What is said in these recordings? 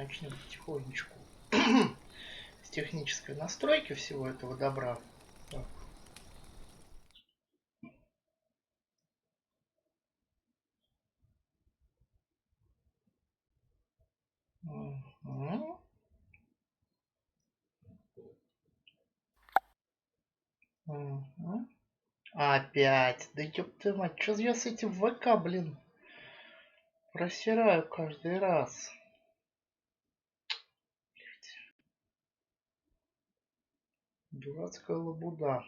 начнем потихонечку с технической настройки всего этого добра. Так. Угу. Угу. Опять. Да ёб ты мать, что я с этим ВК, блин, просираю каждый раз. Дурацкая лабуда.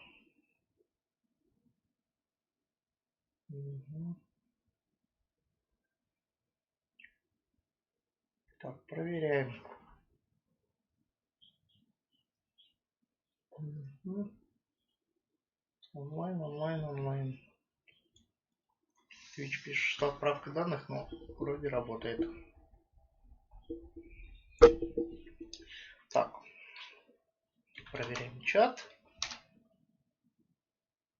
Угу. Так, проверяем. Угу. Онлайн. Twitch пишет, что отправка данных, но вроде работает. Так. Проверяем чат.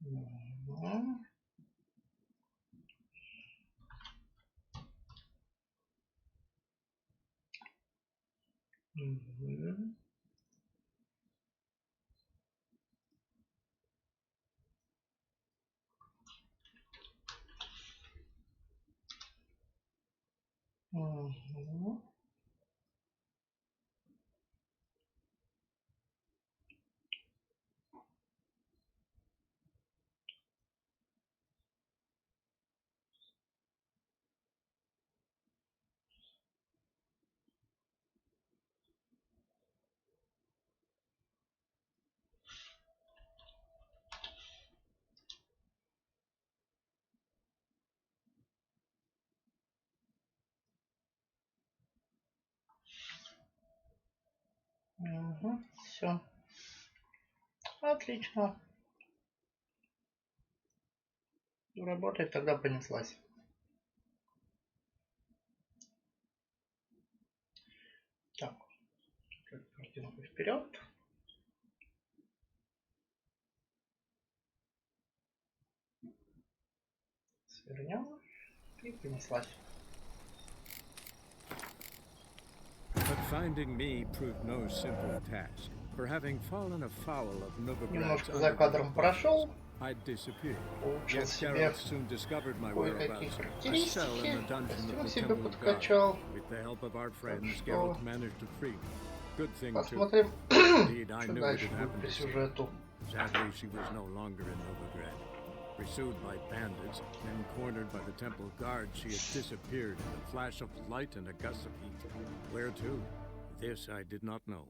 Угу. Угу. Угу. Угу. Все. Отлично. Работает, тогда понеслась. Так. Картинку вперед. Свернем. И понеслась. Немножко за кадром прошел. Улучшил себе кое-какие характеристики. Костюм себе подкачал. Так что посмотрим, что дальше будет по сюжету. Pursued by bandits, then cornered by the temple guard, she had disappeared in a flash of light and a gust of heat. Where to? This I did not know.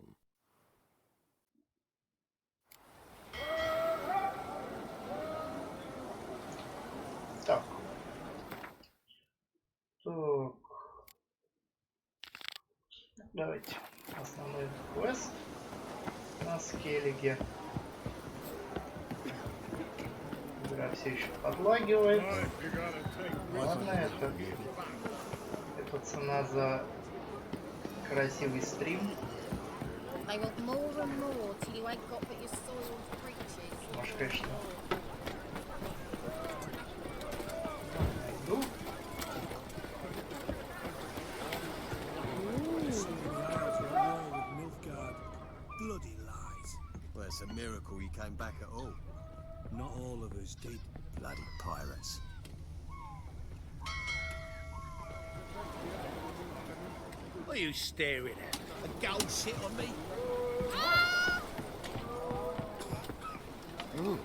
Так. Так. Давайте. Основной квест на скеллиге. Игра все еще подлагивает. Ладно, это цена за красивый стрим. Может, конечно, найду. Well, it's a miracle you came back at all. Not all of us did. Bloody pirates. What are you staring at? A gold shit on me? Ooh.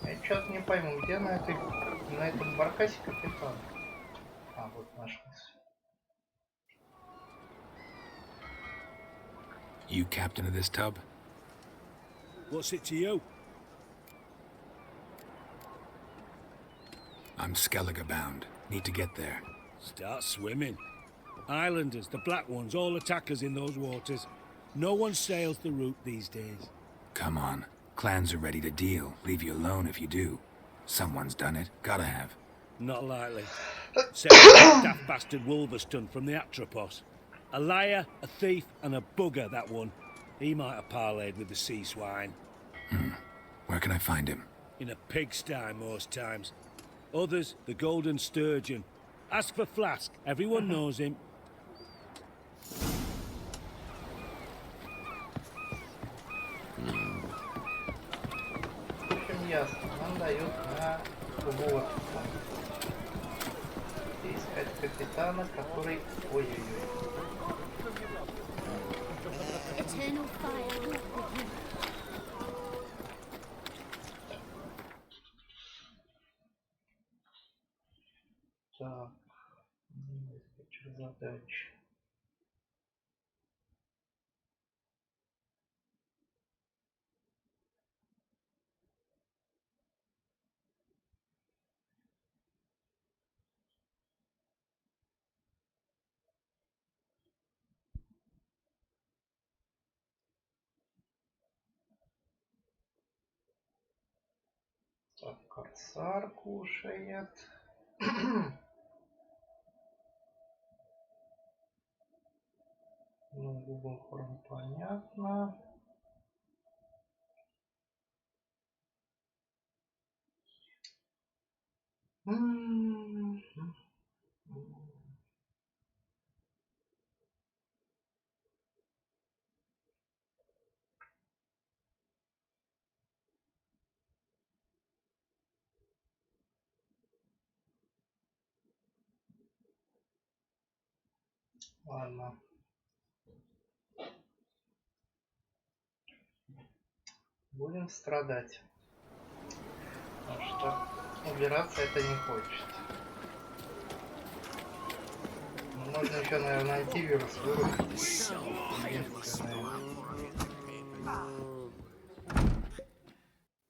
Я что-то не пойму, где на этом баркасе капитан? А, вот нашлась. You captain of this tub? What's it to you? I'm Skellige bound. Need to get there. Start swimming. Islanders, the black ones, all attackers in those waters. No one sails the route these days. Come on. Clans are ready to deal. Leave you alone if you do. Someone's done it. Gotta have. Not likely. Except that daft bastard Wolverston from the Atropos. A liar, a thief, and a bugger, that one. He might have parlayed with the sea swine. Where can I find him? In a pigsty most times. Others, the Golden Sturgeon. Ask for Flask. Everyone knows him. В общем, ясно. Нам дают на вот искать капитана, который... Ой-ой-ой. Eternal fire walk with you. Так. Диспетчер задач. Так, корсар кушает. Ну, Google Chrome понятно. Ладно. Будем страдать. Потому что убираться это не хочет. Ну, можно еще, наверное, антивирус вырубить.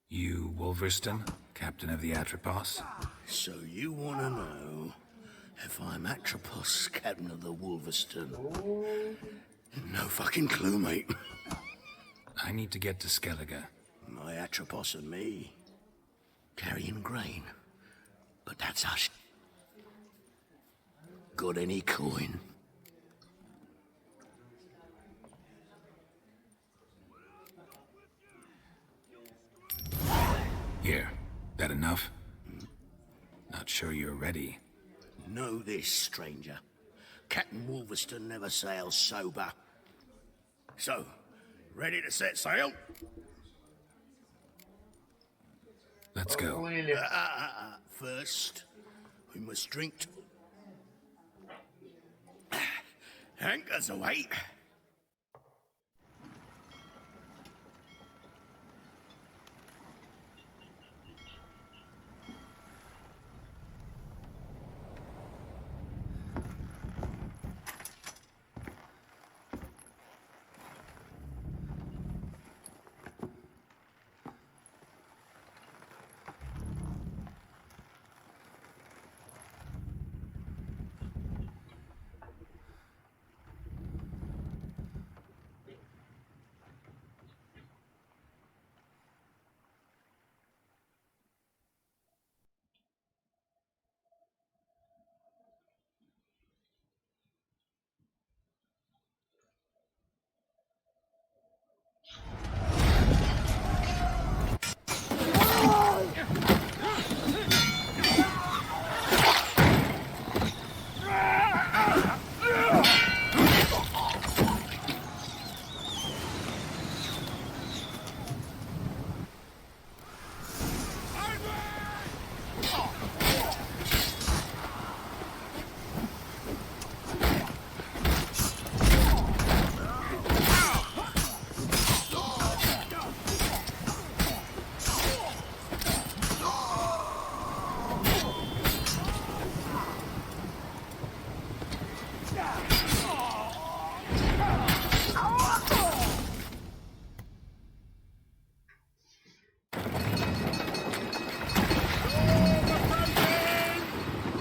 You Wolverston, captain of the Atropos? So you want to know if I'm Atropos, captain of the Wolverston? No fucking clue, mate. I need to get to Skellige. My Atropos and me carrying grain, but that's us. Got any coin? Here, that enough? Not sure you're ready. Know this, stranger. Captain Wolverston never sails sober. So, ready to set sail? Let's go. Поплыли. First, we must drink to... Anchors away.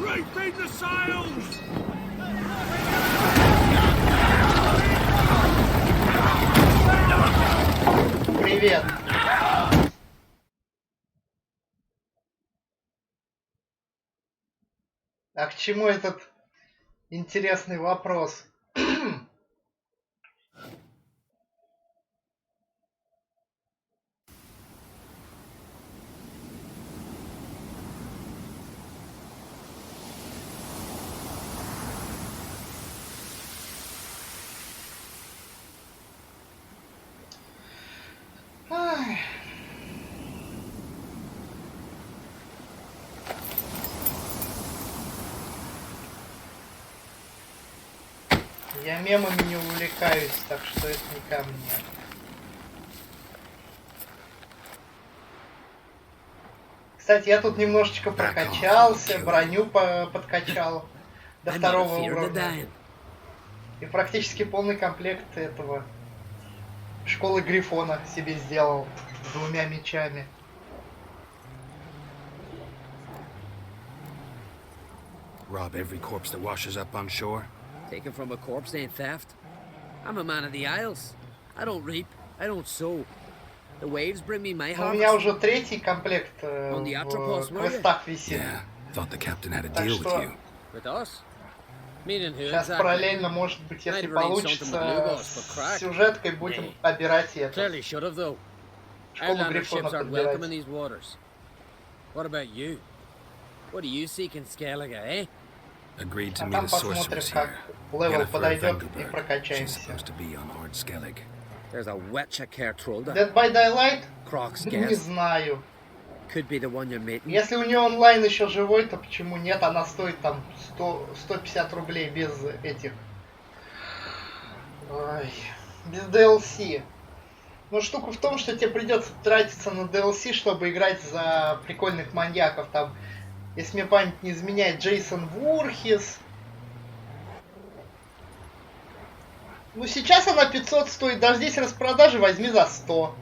Refeed the sails! Привет. А к чему этот интересный вопрос? Я мемами не увлекаюсь, так что это не ко мне. Кстати, я тут немножечко прокачался, броню подкачал до второго уровня. И практически полный комплект этого школы Грифона себе сделал с 2 мечами. Rob every corpse that washes up on shore? Taken from a corpse ain't theft. I'm a man of the Isles. I don't reap, I don't sow. The waves bring me my У меня harvest. уже 3-й комплект в квестах висит. Yeah, thought the captain had a Так deal with что you. With us? Meaning who сейчас exactly? параллельно, может быть, если Might arrange получится, something with Lugos for с crack. сюжеткой будем обирать это. Clearly should have though. Школу Outlander Грифона ships aren't welcome in подбирать. these waters. What about you? What do you seek in Skellige, eh? Agreed to А meet там a посмотрим, sorceress как here. левел Yennefer of подойдет и Vengerberg. She's прокачаемся. supposed to be on Ard Skellig. There's a witch at Kertrolda. Dead by Daylight? Croc's Не guess. знаю. Could be the one you're meeting. Если у нее онлайн еще живой, то почему нет? Она стоит там 150 рублей без этих... Ой, без DLC. Но штука в том, что тебе придется тратиться на DLC, чтобы играть за прикольных маньяков. Там, если мне память не изменяет, Джейсон Вурхис. Ну сейчас она 500 стоит. Дождись распродажи, возьми за 100.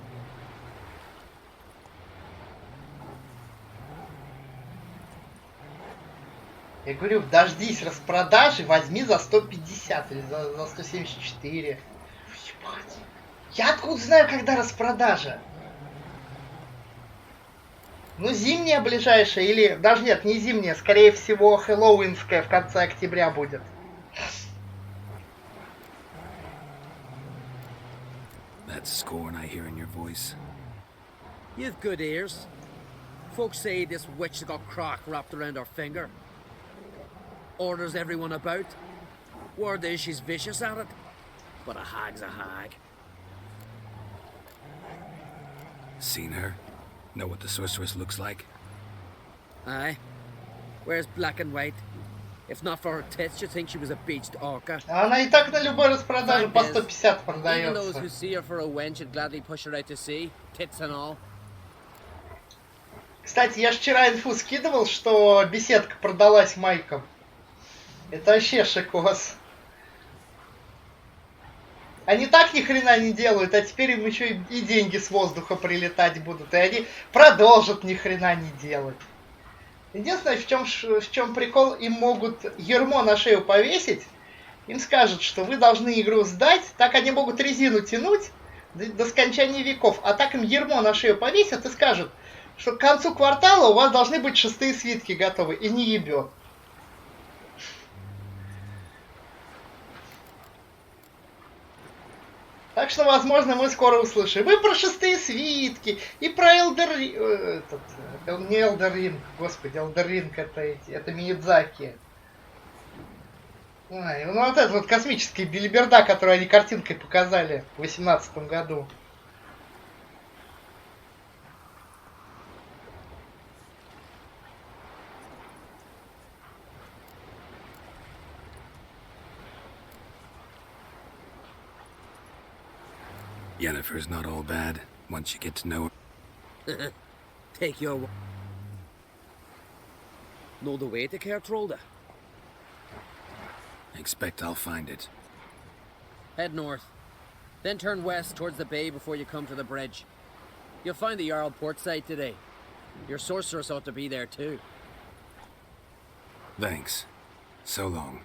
Я говорю, дождись распродажи, возьми за 150 или за 174. Ебать. Я откуда знаю, когда распродажа? Ну, зимняя ближайшая, или даже нет, не зимняя, скорее всего, хэллоуинская в конце октября будет. That scorn I hear in your voice. You've good ears. Folks say this witch got croc wrapped around her finger. Orders everyone about. Word is she's vicious at it. But a hag's a hag. Seen her? Know what the sorceress looks like? Aye. Wears black and white. If not for her tits, you'd think she was a beached orca. Она и так на любой распродаже по 150 Even those who продается. see her for a wench would gladly push her out to sea, tits and all. Кстати, я ж вчера инфу скидывал, что беседка продалась майкам. Это вообще шикос. Они так ни хрена не делают, а теперь им еще и деньги с воздуха прилетать будут. И они продолжат ни хрена не делать. Единственное, в чем прикол, им могут ермо на шею повесить. Им скажут, что вы должны игру сдать. Так они могут резину тянуть до скончания веков. А так им ермо на шею повесят и скажут, что к концу квартала у вас должны быть 6-е свитки готовы. И не ебет. Так что, возможно, мы скоро услышим и про 6-е свитки, и про Элдер... не Элдер Ринг, господи, Элдер Ринг это Миядзаки. Ой, ну вот это вот космическая билиберда, которую они картинкой показали в 2018 году. Yennefer's not all bad, once you get to know her. Take your... Know the way to Kertrolda? Expect I'll find it. Head north. Then turn west towards the bay before you come to the bridge. You'll find the Jarl port site today. Your sorceress ought to be there too. Thanks. So long.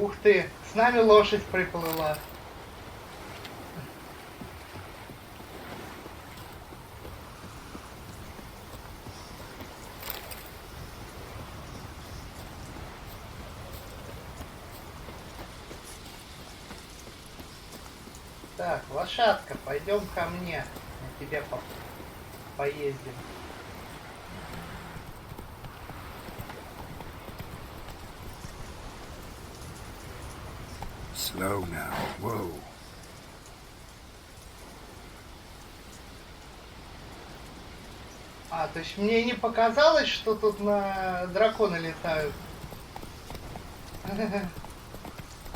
Ух ты, с нами лошадь приплыла. Так, лошадка, пойдем ко мне. На тебе поездим. Slow now. Whoa. А, то есть мне не показалось, что тут на драконы летают.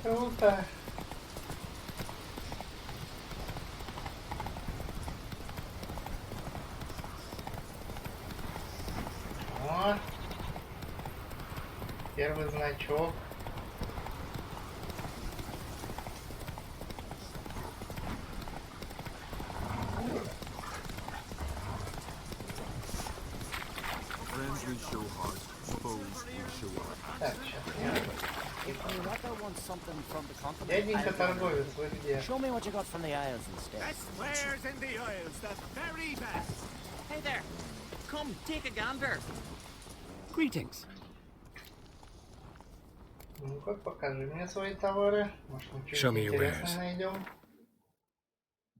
Круто. О, первый значок. Так, сейчас дяденька торговец, вы где? Show me what you got from the Isles instead. Best wares in the Isles, the very best. Hey there. Come, take a gander. Greetings. Ну-ка, покажи мне свои товары. Может, мы Show что-нибудь me your интересное wares. найдем.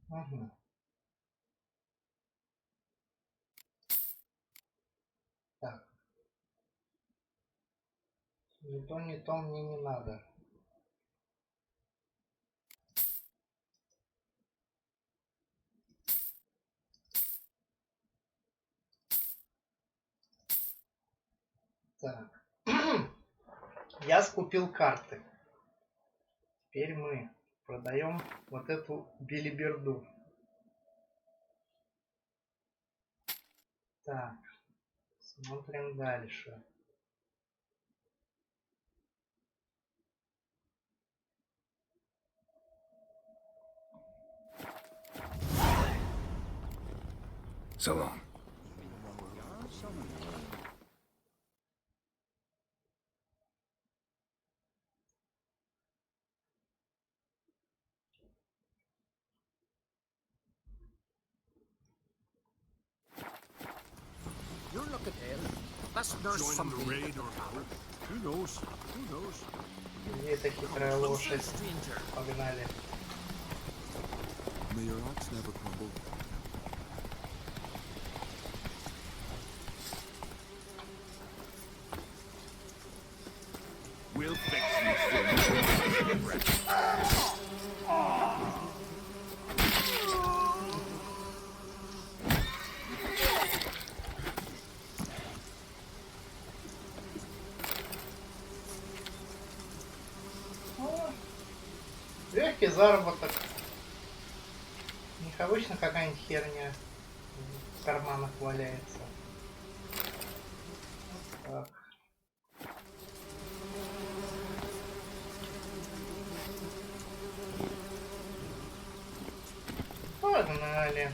Угу. Так. Не то мне не надо. Так. Я скупил карты. Теперь мы продаем вот эту билиберду. Так. Смотрим дальше. So long. You're looking ill. Let's nurse Join some the raid or no? Who knows? Who knows? Где эта хитрая лошадь? stranger. Погнали. May your ox never crumble. We'll fix you soon. Легкий заработок. У них обычно какая-нибудь херня в карманах валяется. Так. Погнали.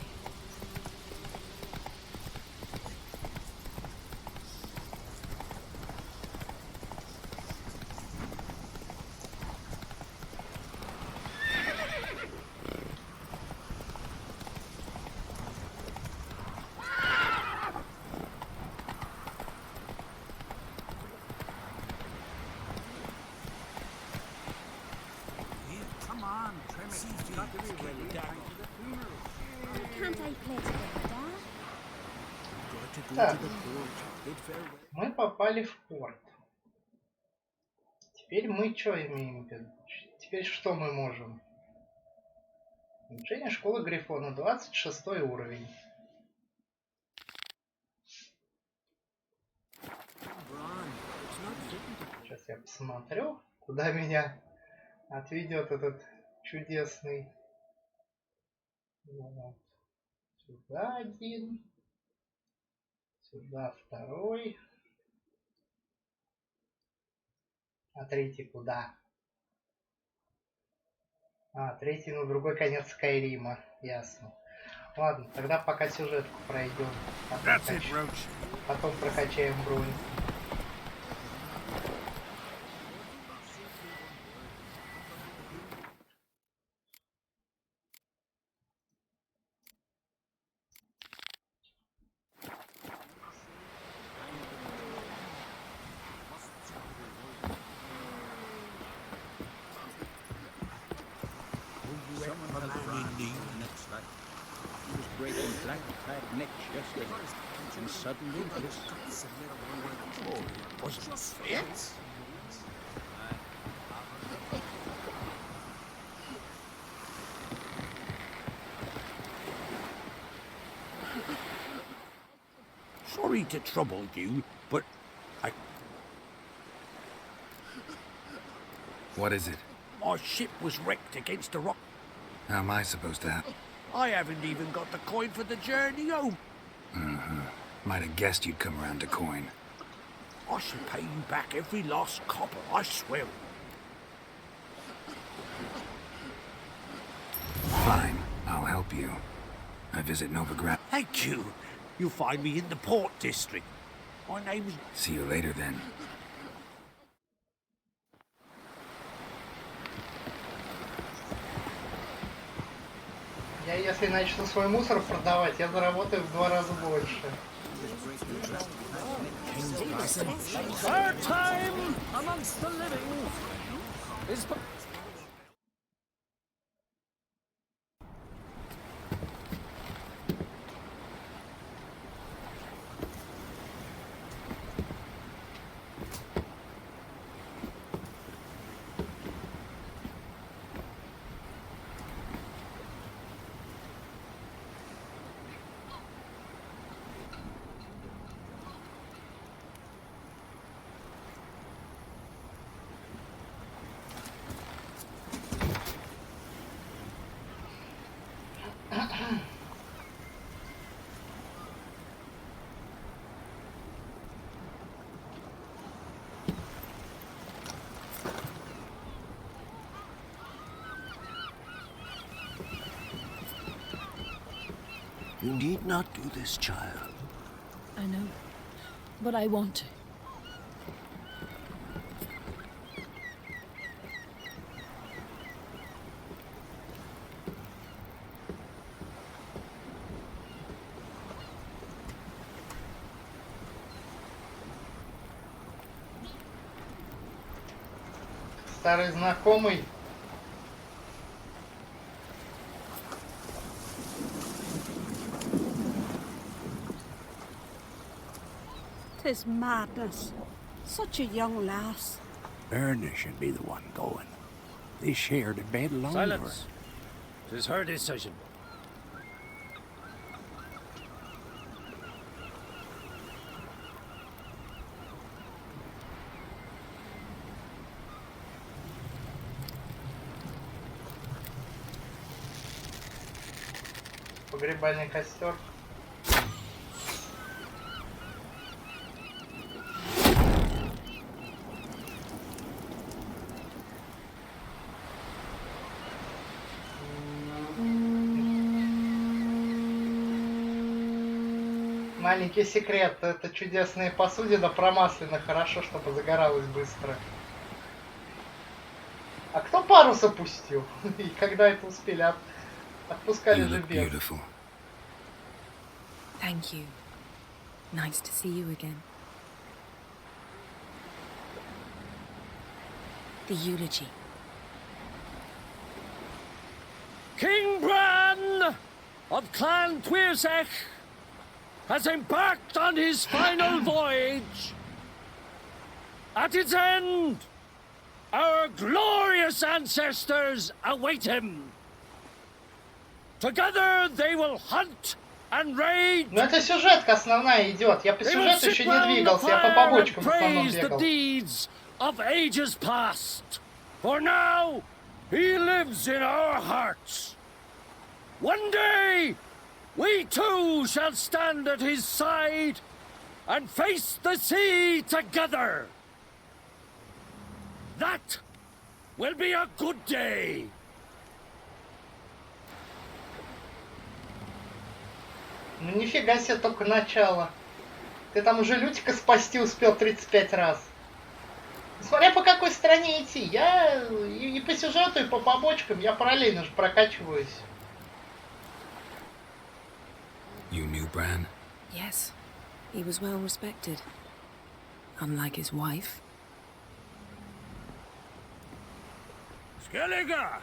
Come on, trim it. You've got to be ready. Can't I play together? Так. Мы попали в порт. Теперь мы что имеем в виду? Теперь что мы можем? Улучшение школы Грифона, 26 уровень. Сейчас я посмотрю, куда меня отведет этот чудесный. Вот. Сюда один. Сюда второй. А третий куда? А, третий на другой конец Скайрима. Ясно. Ладно, тогда пока сюжетку пройдем. Потом прокачаем бронь. Breaking black clad necks yesterday, and suddenly this. Oh, was it fate? sorry to trouble you, but What is it? my ship was wrecked against a rock. How am I supposed to I haven't even got the coin for the journey home. Might have guessed you'd come around to coin. I shall pay you back every last copper, I swear. Fine, I'll help you. I visit Novigrad. Thank you. You'll find me in the port district. My name's... See you later then. Я если начну свой мусор продавать, я заработаю в 2 раза больше. Our time amongst the living is... You need not do this, child. I know, but I want to. Старый знакомый. Tis madness. Such a young lass. Erna should be the one going. They shared a bed longer. Silence. 'Tis her decision. Погребальный костер. Маленький секрет, это чудесные посудина промаслены хорошо, чтобы загоралось быстро. А кто парус опустил? И когда это успели? Отпускали You же look без. beautiful. Thank you. Nice to see you again. The eulogy. King Bran of Clan Twirsech has embarked on his final voyage. At its end, our glorious ancestors await him. Together they will hunt and raid. Ну это сюжетка основная идет. Я по They will сюжету sit еще не round the двигался, я по fire and побочкам в основном praise the бегал. deeds of ages past. For now, he lives in our hearts. One day, we too shall stand at his side and face the sea together. That will be a good day. Ну нифига себе, только начало. Ты там уже Лютика спасти успел 35 раз. Смотря по какой стране идти, я и по сюжету, и по побочкам, я параллельно же прокачиваюсь. You knew Bran? Yes, he was well respected. Unlike his wife. Skellige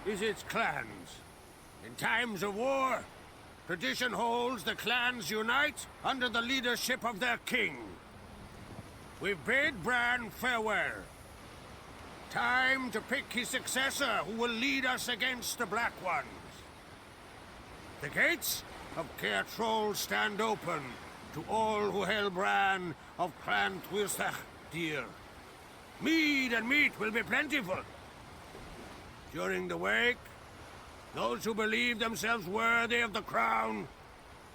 is its clans. In times of war, tradition holds the clans unite under the leadership of their king. We bid Bran farewell. Time to pick his successor who will lead us against the Black Ones. The gates of Caer Troll stand open to all who hail Bran of Clan Twirsach dear. Mead and meat will be plentiful. During the wake, those who believe themselves worthy of the crown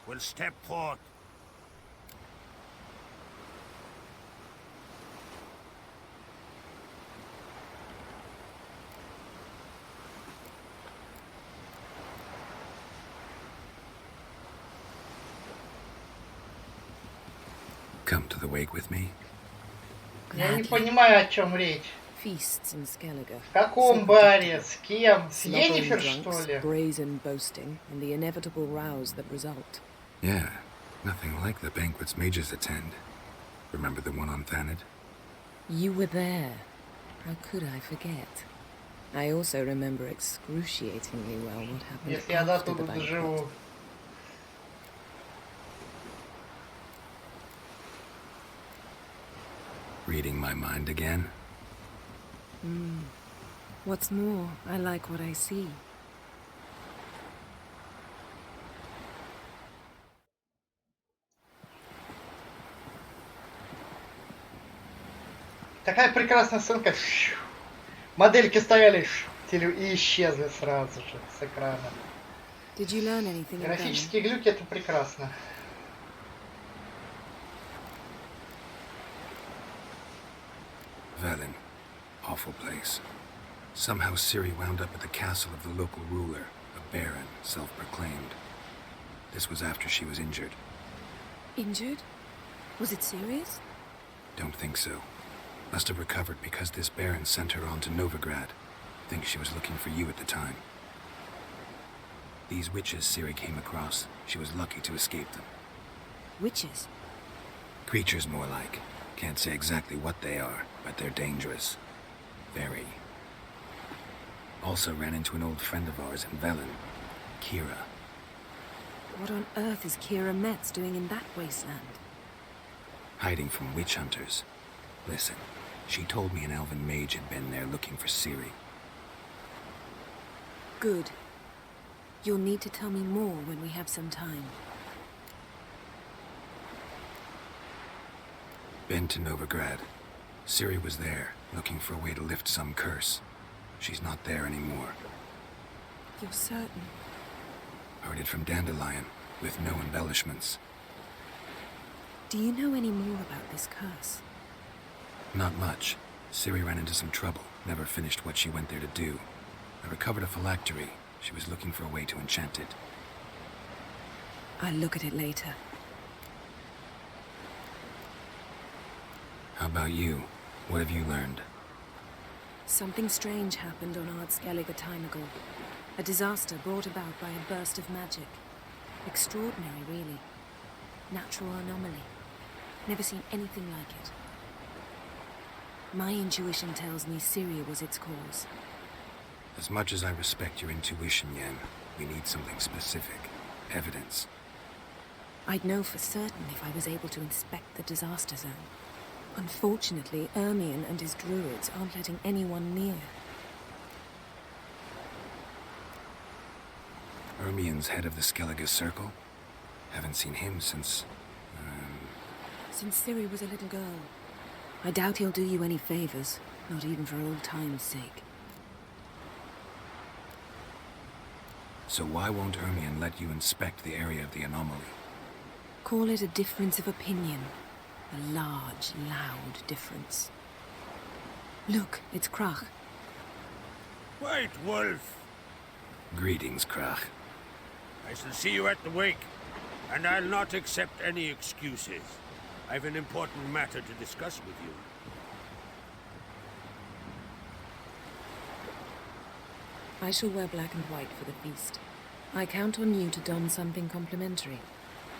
will step forth. Come to the wake with me? Я не понимаю, о чем речь. Feasts in Skellige. В каком баре? С кем? С Йеннифер, Slobbering что drunks, ли? brazen boasting, and the inevitable rows that result. Yeah, nothing like the banquets mages attend. Remember the one on Thanedd? You were there. How could I forget? I also remember excruciatingly well what happened Если я до after the туда banquet. доживу. Reading my mind again? What's more, I like what I see. Такая прекрасная сценка. Модельки стояли и исчезли сразу же с экрана. Did you learn anything in Ghana? Графические глюки — это прекрасно. Velen. Awful place. Somehow Ciri wound up at the castle of the local ruler, a baron, self-proclaimed. This was after she was injured. Injured? Was it serious? Don't think so. Must have recovered because this baron sent her on to Novigrad. Think she was looking for you at the time. These witches Ciri came across, she was lucky to escape them. Witches? Creatures more like. Can't say exactly what they are, but they're dangerous. Very. Also ran into an old friend of ours in Velen, Kira. What on earth is Kira Metz doing in that wasteland? Hiding from witch hunters. Listen, she told me an elven mage had been there looking for Ciri. Good. You'll need to tell me more when we have some time. Been to Novigrad. Ciri was there, looking for a way to lift some curse. She's not there anymore. You're certain? Heard it from Dandelion, with no embellishments. Do you know any more about this curse? Not much. Ciri ran into some trouble, never finished what she went there to do. I recovered a phylactery. She was looking for a way to enchant it. I'll look at it later. How about you? What have you learned? Something strange happened on Ard Skellige a time ago. A disaster brought about by a burst of magic. Extraordinary, really. Natural anomaly. Never seen anything like it. My intuition tells me Ciri was its cause. As much as I respect your intuition, Yen, we need something specific. Evidence. I'd know for certain if I was able to inspect the disaster zone. Unfortunately, Ermion and his druids aren't letting anyone near. Ermion's head of the Skellige Circle? Haven't seen him since... Since Ciri was a little girl. I doubt he'll do you any favors, not even for old time's sake. So why won't Ermion let you inspect the area of the anomaly? Call it a difference of opinion. A large, loud difference. Look, it's Krach. White Wolf! Greetings, Krach. I shall see you at the wake, and I'll not accept any excuses. I've an important matter to discuss with you. I shall wear black and white for the feast. I count on you to don something complimentary.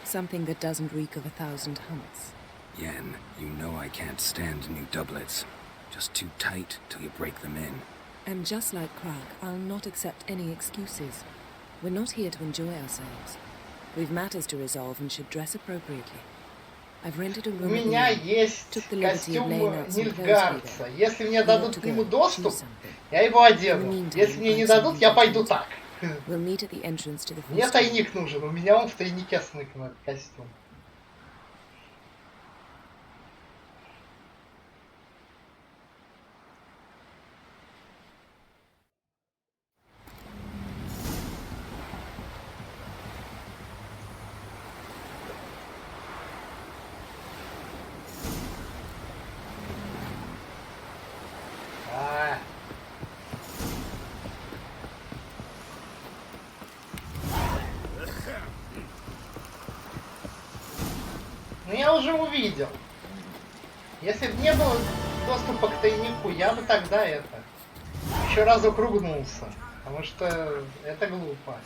Something that doesn't reek of 1,000 hunts. Yen, you know I can't stand new doublets. Just too tight till you break them in. And just like Krach, I'll not accept any excuses. We're not here to enjoy ourselves. We've matters to resolve and should dress appropriately. I've rented a У room at the меня inn. есть Took the liberty of костюм laying out some clothes for you Нильфгардца. there. Если мне You дадут ought to к нему go, доступ, choose something. я его In the одену. meantime, Если мне не find дадут, something я to пойду eat. так. We'll meet at the entrance to the feast Мне hall. тайник нужен, у меня он в тайнике смыкнут, костюм. уже увидел. Если бы не было доступа к тайнику, я бы тогда это еще разок ругнулся. Потому что это глупо.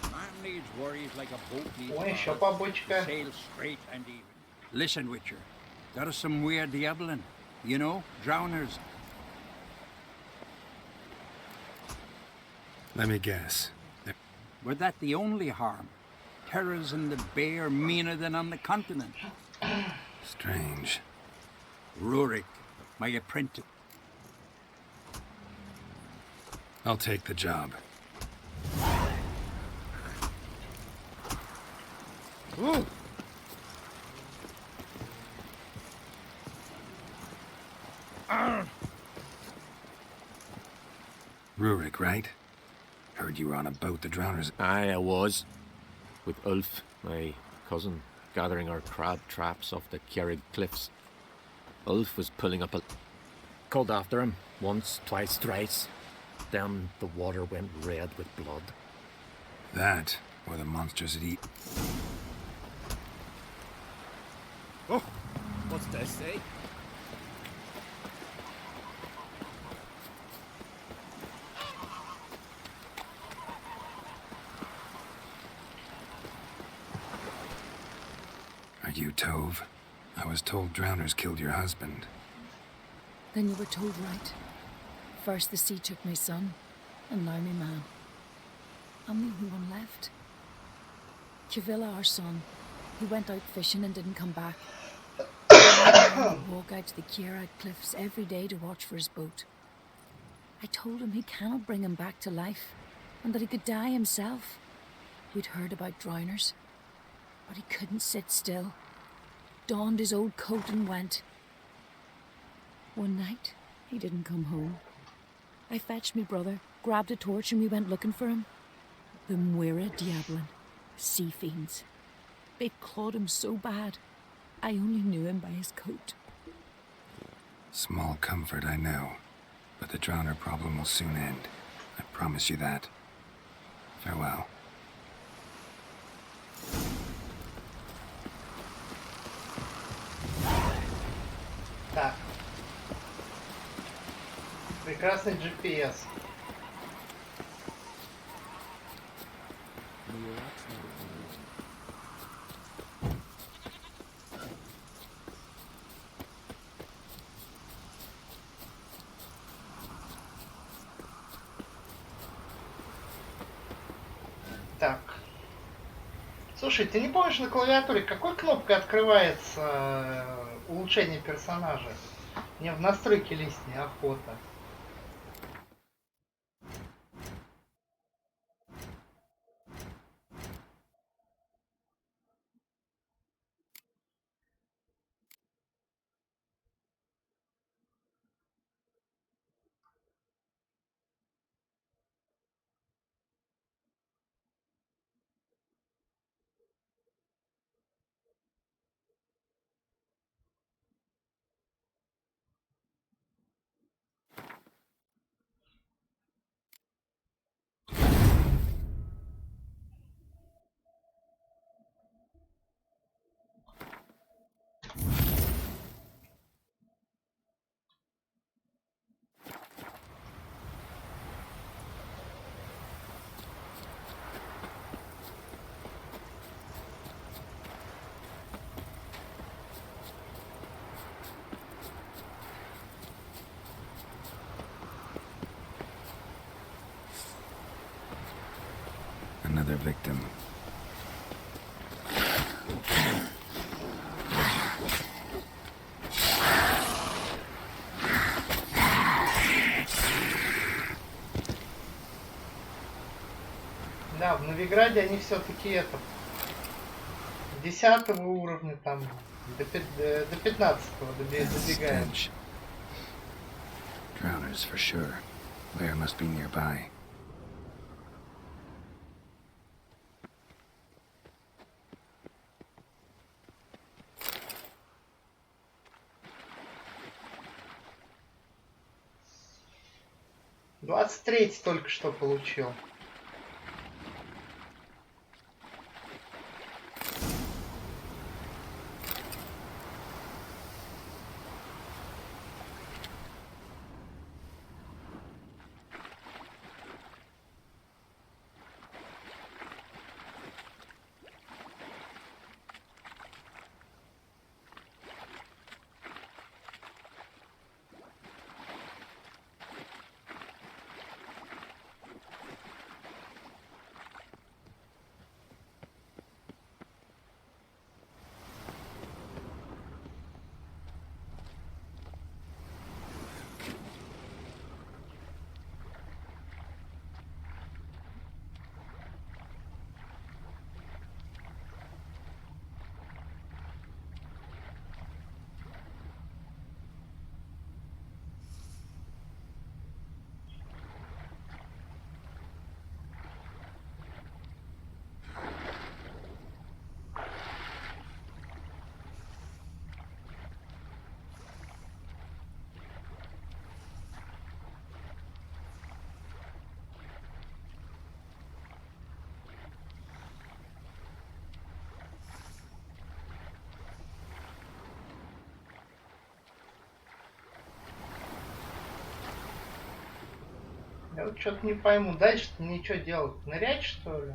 Ой, еще побочка. Listen, Witcher. There is some weird diabling. You know, drowners. Let me guess. Were that the only harm? Terrors in the bay are meaner than on the continent. Strange. Rurik, my apprentice. I'll take the job. Ooh. Rurik, right? Heard you were on a boat the drowners... Aye, I was. With Ulf, my cousin, gathering our crab traps off the Kjerrig cliffs. Ulf was pulling up a... Called after him, once, twice, thrice. Then the water went red with blood. That, or the monsters that eat... Oh, what's this say? Are you Tove? I was told drowners killed your husband. Then you were told right. First the sea took my son, and now my man. I'm the only one left. Kavilla, our son, he went out fishing and didn't come back. He would walk out to the Kjerrig cliffs every day to watch for his boat. I told him he cannot bring him back to life, and that he could die himself. We'd heard about drowners, but he couldn't sit still. Donned his old coat and went. One night, he didn't come home. I fetched me brother, grabbed a torch, and we went looking for him. The Muira Diablin, sea fiends. They clawed him so bad, I only knew him by his coat. Small comfort, I know. But the drowner problem will soon end. I promise you that. Farewell. Так. Прекрасный GPS. Так. Слушай, ты не помнишь на клавиатуре, какой кнопкой открывается улучшение персонажа? Мне в настройки лезть неохота. Another victim. Да, в Новиграде они все-таки это 10-го уровня там до 15-го добегают. Drowners for sure. Lair must be nearby. Двадцать третий только что получил. Я вот что-то не пойму. Дальше-то мне что делать? Нырять, что ли?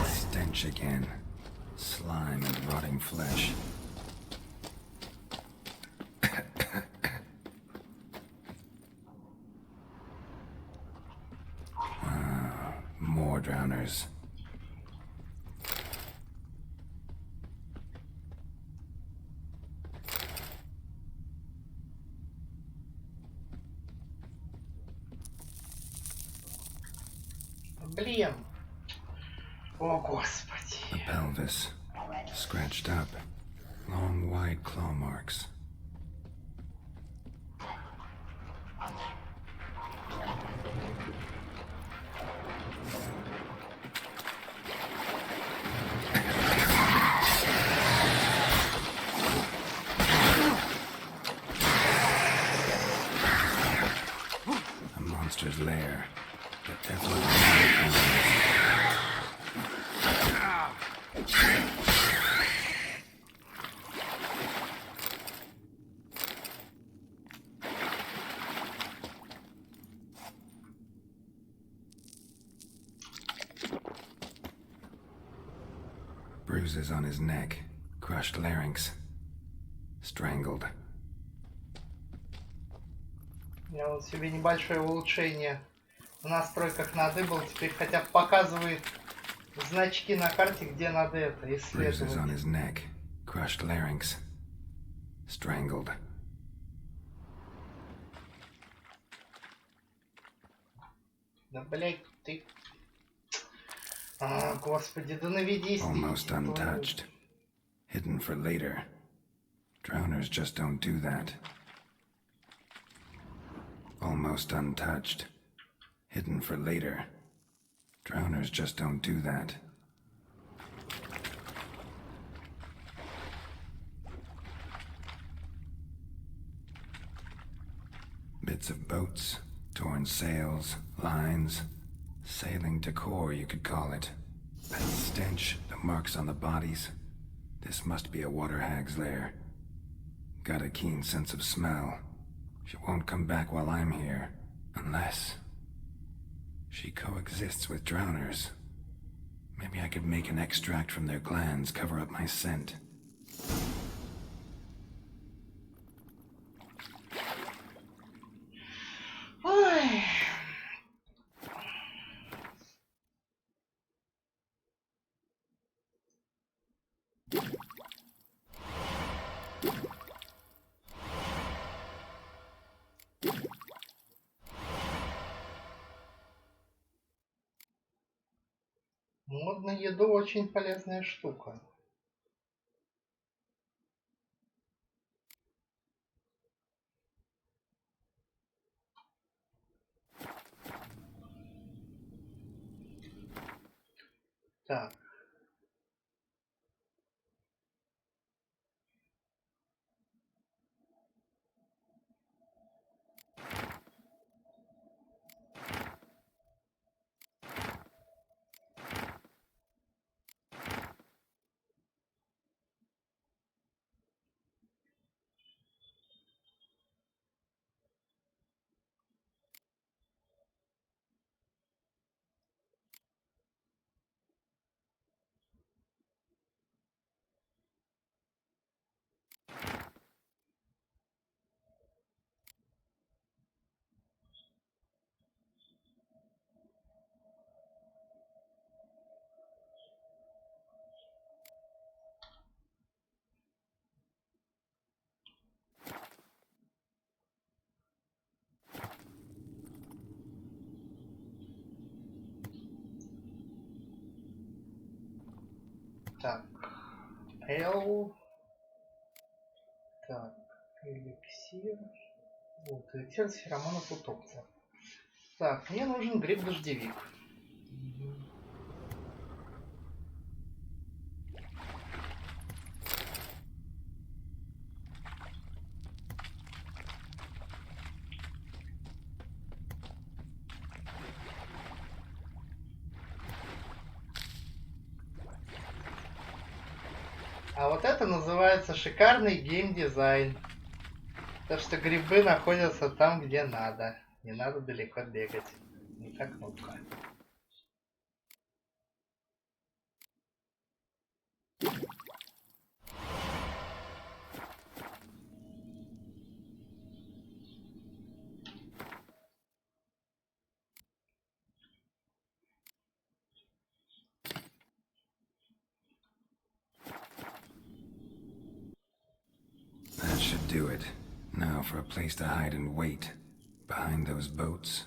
Stench again. Slime and rotting flesh. More drowners. Блин. О, Господи. The pelvis. Scratched up. Long, wide claw marks. A monster's lair. But definitely bruises on his neck, crushed larynx, strangled. Я вот себе небольшое улучшение в настройках надыбал. Теперь хотя бы показывает значки на карте, где надо это Bruises on исследовать. his neck, crushed larynx, strangled. Да, блядь, ты... А, Господи, да наведи Almost untouched. Hidden for later. Drowners just don't do that. Almost untouched. Hidden for later. Drowners just don't do that. Bits of boats, torn sails, lines, sailing decor, you could call it. That stench, the marks on the bodies. This must be a water hag's lair. Got a keen sense of smell. She won't come back while I'm here, unless she coexists with drowners. Maybe I could make an extract from their glands cover up my scent. Ой. Мод на еду очень полезная штука. Так. Так. Л. Так. Эликсир. Вот, эликсир с феромонов утопца. Так, мне нужен гриб-дождевик. А вот это называется шикарный геймдизайн. То, что грибы находятся там, где надо. Не надо далеко бегать. Не как кнопка. That should do it. Now for a place to hide and wait. Behind those boats.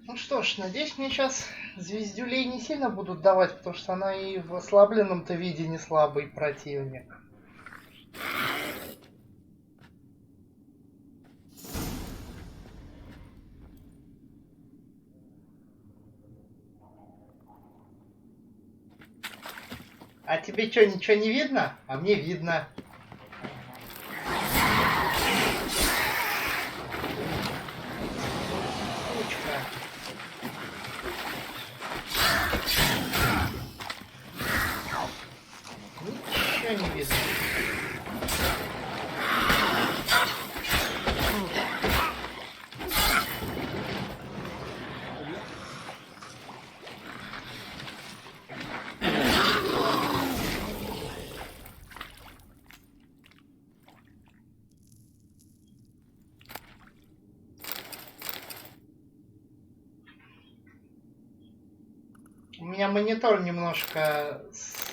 Ну что ж, надеюсь, мне сейчас звездюлей не сильно будут давать, потому что она и в ослабленном-то виде не слабый противник. А тебе что, ничего не видно? А мне видно. Ничего не видно. У меня монитор немножко с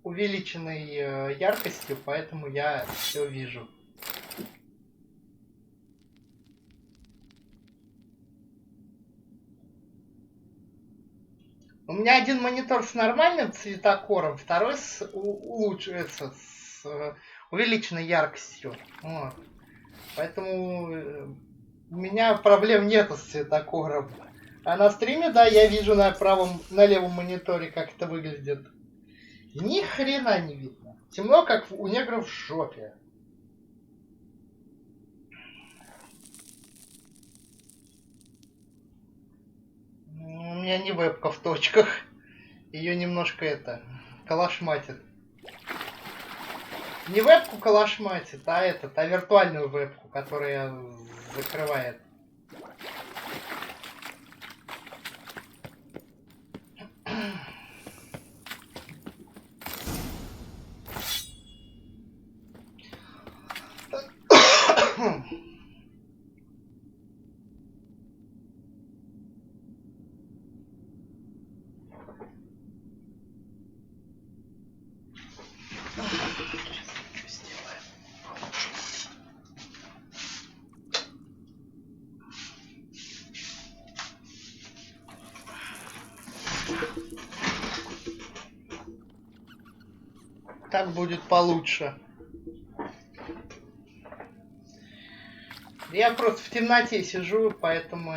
увеличенной яркостью, поэтому я все вижу. У меня один монитор с нормальным цветокором, второй с увеличенной яркостью. Вот. Поэтому у меня проблем нету с цветокором. А на стриме, да, я вижу на левом мониторе, как это выглядит. Ни хрена не видно. Темно, как у негров в жопе. У меня не вебка в точках. Ее немножко калашматит. Не вебку калашматит, а виртуальную вебку, которая закрывает. Так будет получше. Я просто в темноте сижу, поэтому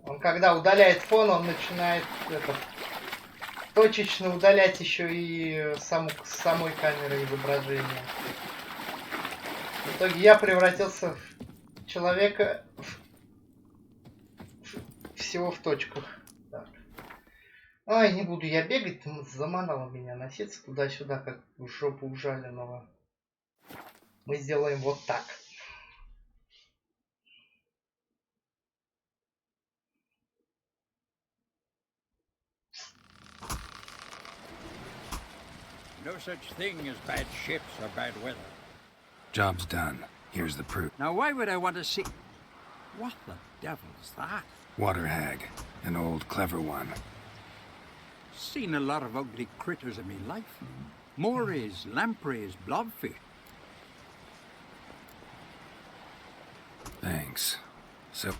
он когда удаляет фон, он начинает точечно удалять еще и самой камеры изображения. В итоге я превратился в человека всего в точках. Так. Ой, не буду я бегать, заманало меня носиться туда-сюда, как в жопу ужаленного. Мы сделаем вот так. No such thing as bad ships or bad weather. Job's done. Here's the proof. Now why would I want to see... What the devil's that? Water hag. An old clever one. Seen a lot of ugly critters in me life. Morays, lampreys, blobfish. Thanks. So...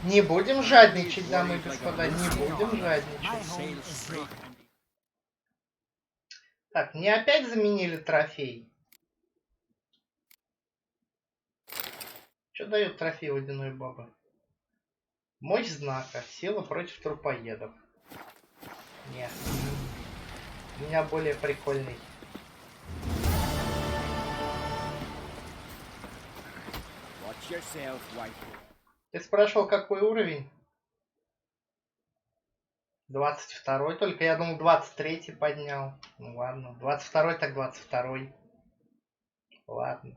Не будем жадничать, дамы и господа, не будем жадничать. Так, мне опять заменили трофей. Что дает трофей водяной бабы? Мощь знака, сила против трупоедов. Нет. У меня более прикольный. Ты спрашивал, какой уровень? 22-й, только я думал 23-й поднял. Ну ладно, 22-й так 22-й. Ладно.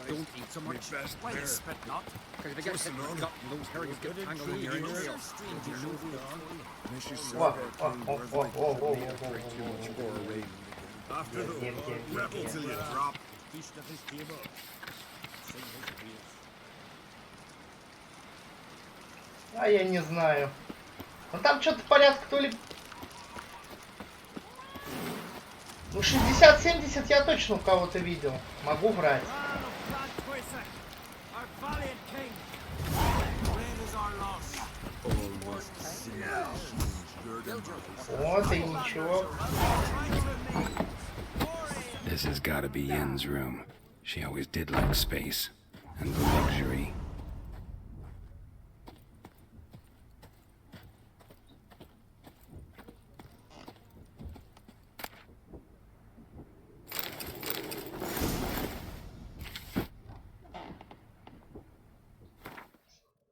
Don't eat so much. Why you spit not? Because if you get hit with gut and those herrings get tangled in your trail. After the rebel till you drop. А я не знаю. Ну там что-то порядка то ли... Ну 60-70 я точно у кого-то видел. Могу врать. Вот и ничего. This has got to be Yen's room. She always did like space and the luxury.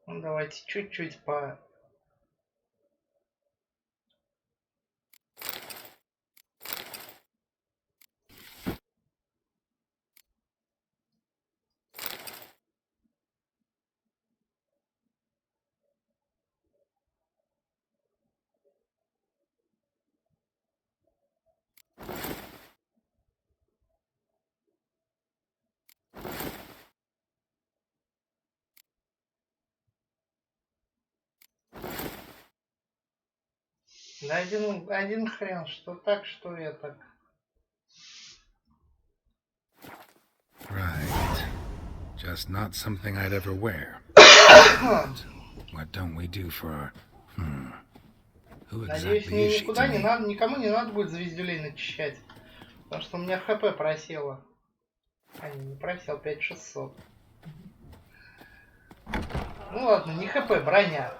Ну, давайте чуть-чуть по... Да один хрен, что так, что это. Right. Just not something I'd ever wear. What don't we do for our... Who Надеюсь, exactly мне is she никуда to не me? надо, никому не надо будет звездюлей начищать. Потому что у меня хп просело. А, не просел, 5600. Ну ладно, не хп, броня.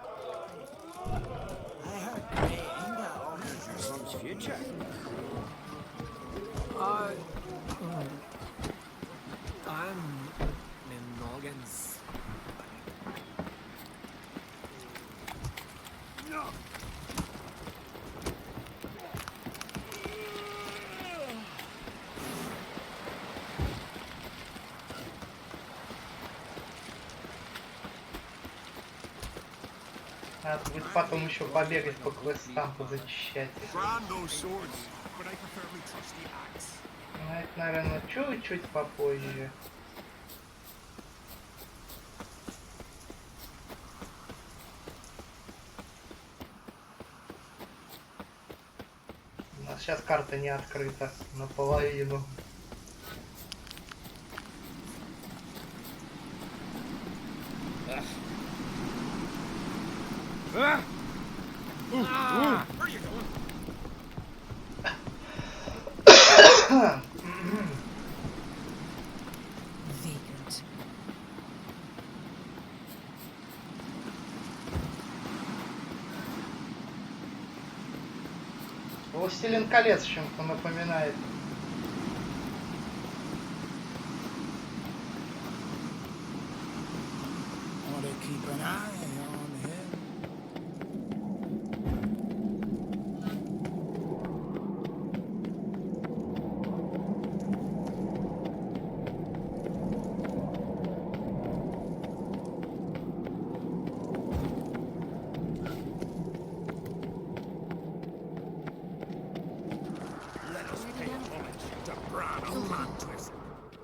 Надо будет потом еще побегать по квестам, позачищать. Ну, это, наверное, чуть-чуть попозже. У нас сейчас карта не открыта наполовину. Властелин колец чем-то напоминает.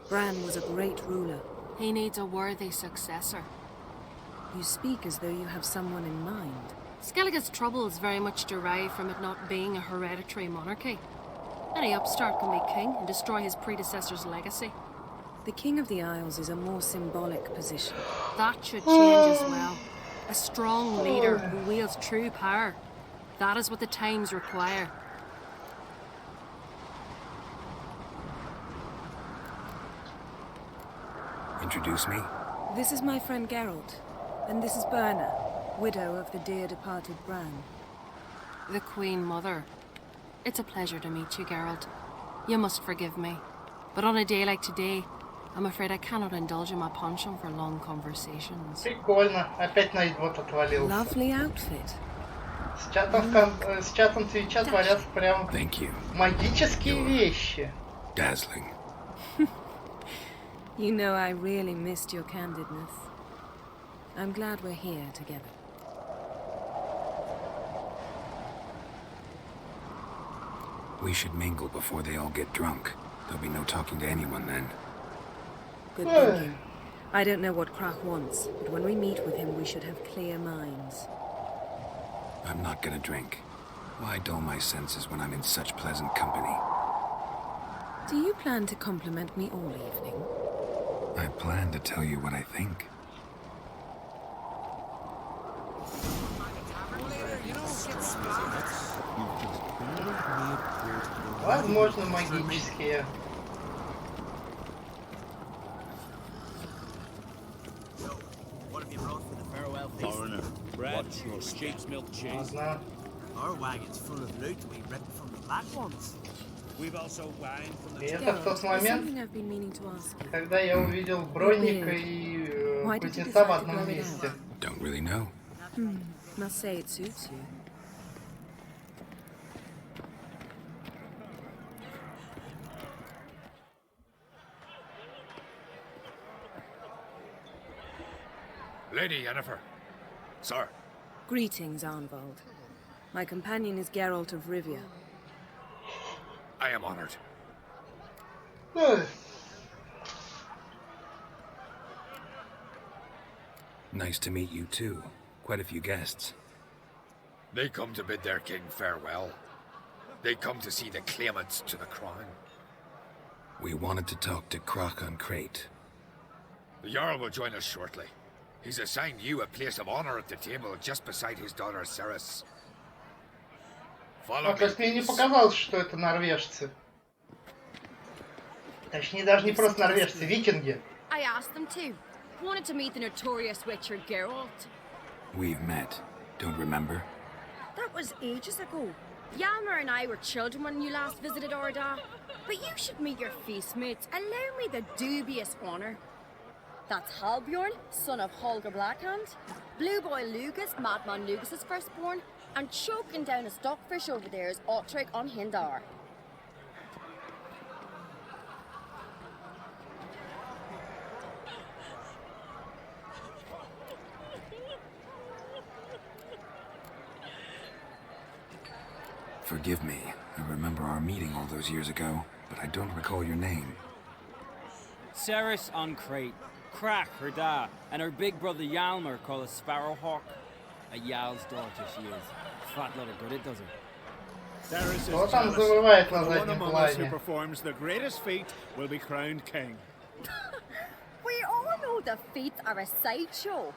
Bran was a great ruler. He needs a worthy successor. You speak as though you have someone in mind. Skellige's troubles very much derive from it not being a hereditary monarchy. Any upstart can be king and destroy his predecessor's legacy. The King of the Isles is a more symbolic position. That should change as well. A strong leader who wields true power. That is what the times require. Introduce me? This is my friend Geralt, and this is Berna, widow of the dear departed Bran. The Queen Mother. It's a pleasure to meet you, Geralt. You must forgive me. But on a day like today, I'm afraid I cannot indulge in my penchant for long conversations. Прикольно. Опять Найдвот отвалился. Lovely outfit. С чатом Твича творятся прям магические вещи. Dazzling. You know I really missed your candidness. I'm glad we're here together. We should mingle before they all get drunk. There'll be no talking to anyone then. Good thinking. I don't know what Krach wants, but when we meet with him, we should have clear minds. I'm not gonna drink. Why dull my senses when I'm in such pleasant company? Do you plan to compliment me all evening? I plan to tell you what I think. Возможно, магические. Foreigner, bread or sheep's milk cheese. Our wagon's full of loot we ripped from the black ones. We've also wine from И the это в тот момент, когда я увидел Бронника и Кузнеца в одном месте. Don't really know. Must say it suits you. Lady Yennefer. Sir. Greetings, Arnvald. My companion is Geralt of Rivia. I am honored. Nice to meet you too. Quite a few guests. They come to bid their king farewell. They come to see the claimants to the crown. We wanted to talk to Krach on Crate. The Jarl will join us shortly. He's assigned you a place of honor at the table just beside his daughter Ceres. Follow То есть мне не показалось, что это норвежцы. Точнее, даже не просто норвежцы, викинги. I asked them to. Wanted to meet the notorious witcher Geralt. We've met. Don't remember? That was ages ago. Yalmer and I were children when you last visited Orda. But you should meet your feast mates. Allow me the dubious honor. That's Halbjorn, son of Holger Blackhand, Blue Boy Lugas, Madman Lugas' firstborn, and choking down a stockfish over there is Otrek on Hindar. Forgive me. I remember our meeting all those years ago, but I don't recall your name. Ceres on Crate. Krach, her da, and her big brother Yalmer called a Sparrowhawk. A Jarl's daughter she is. Fat lot of good it does her. Ceres is Кто там jealous. завывает на One заднем among us who плане? performs the greatest feat will be crowned king. We all know the feats are a sideshow.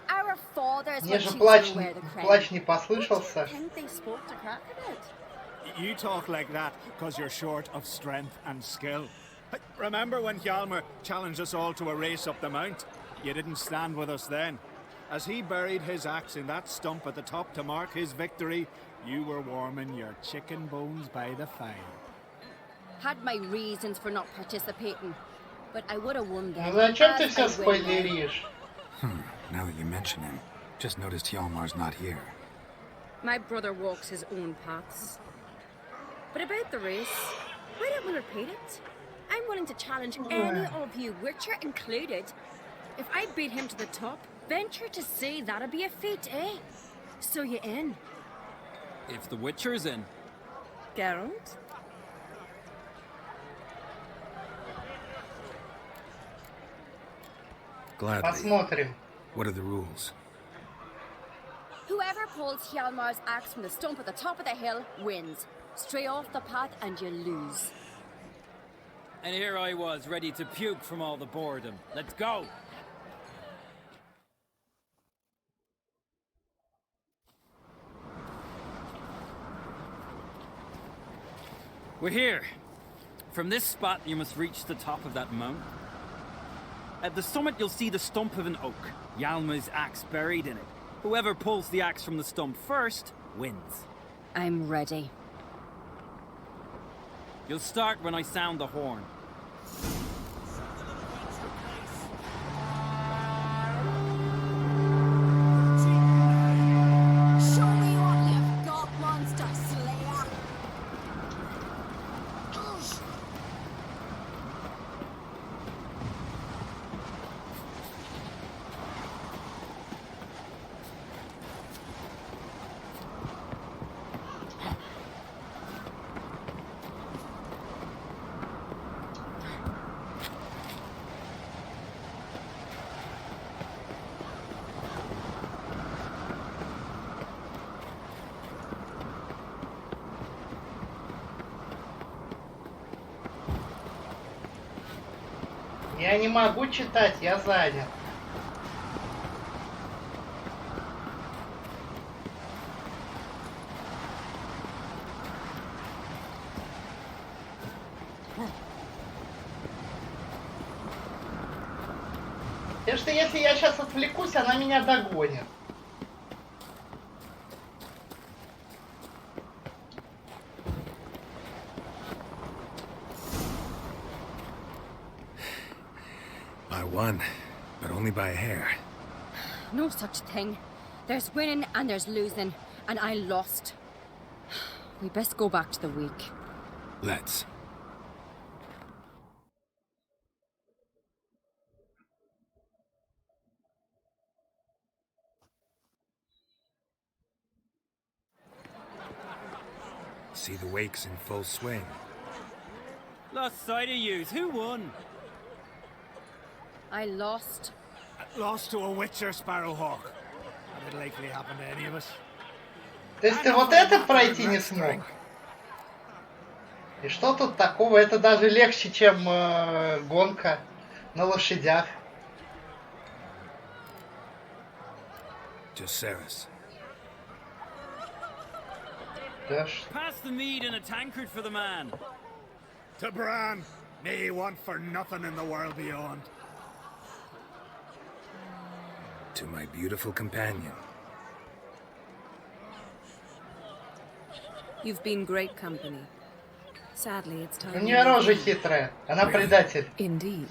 Our fathers Мне would же choose плач to wear the crown. плач не What do you послышался. think they spoke to Krach about? You talk like that because you're short of strength and skill. Remember when Hjalmar challenged us all to a race up the mount? You didn't stand with us then. As he buried his axe in that stump at the top to mark his victory, you were warming your chicken bones by the fire. Had my reasons for not participating, but I would have won Ну them. зачем ты as все I will now. спойлеришь? Now that you mention him, just noticed Hjalmar's not here. My brother walks his own paths. But about the race, why don't we repeat it? I'm willing to challenge any of you, Witcher included. If I beat him to the top, venture to say that'd be a feat, eh? So you in? If the Witcher's in. Geralt? Gladly. Посмотрим. What are the rules? Whoever pulls Hjalmar's axe from the stump at the top of the hill wins. Stray off the path and you lose. And here I was, ready to puke from all the boredom. Let's go! We're here. From this spot, you must reach the top of that mountain. At the summit, you'll see the stump of an oak. Yalma's axe buried in it. Whoever pulls the axe from the stump first, wins. I'm ready. You'll start when I sound the horn. Show me what you've got, monster slayer! Я не могу читать, я занят. Потому что если я сейчас отвлекусь, она меня догонит. I won, but only by a hair. No such thing. There's winning and there's losing, and I lost. We best go back to the week. Let's. See the wakes in full swing. Lost sight of yous. Who won? I lost. Lost to a witcher, Sparrowhawk. That would likely happen to any of us. То есть ты вот это пройти не смог? И что тут такого? Это даже легче, чем гонка на лошадях. Joceris. Pass the mead in a tankard for the man. To Bran, may he want for nothing in the world beyond. To my beautiful companion. You've been great company. Sadly, it's time. У нее рожа хитрая. Она предатель. Indeed.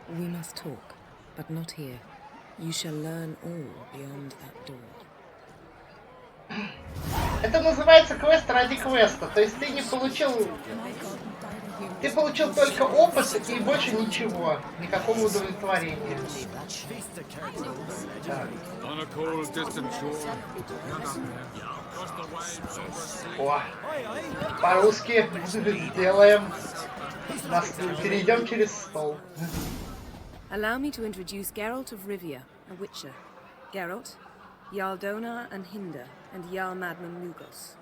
We must talk, but not here. You shall learn all beyond that door. Это называется квест ради квеста. То есть ты не получил... Ты получил только опыт и больше ничего. Никакого удовлетворения. Так. О, по-русски сделаем. Перейдем через стол. Allow me to introduce Geralt of Rivia, a witcher. Geralt, Jarl Donar and Hinder, and Jarl Madman Lugos.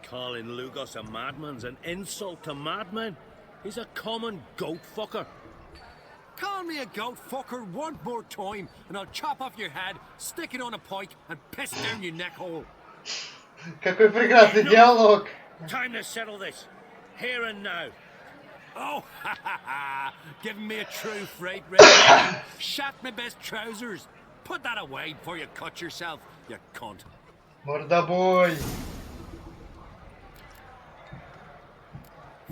Calling Lugos a madman's an insult to madmen. He's a common goat fucker. Call me a goat fucker one more time, and I'll chop off your head, stick it on a pike, and piss down your neck hole. Какой прекрасный диалог. Time to settle this, here and now. Oh, ha ha ha! Giving me a true fright, Red. Shat my best trousers. Put that away before you cut yourself, you cunt. Мордобой.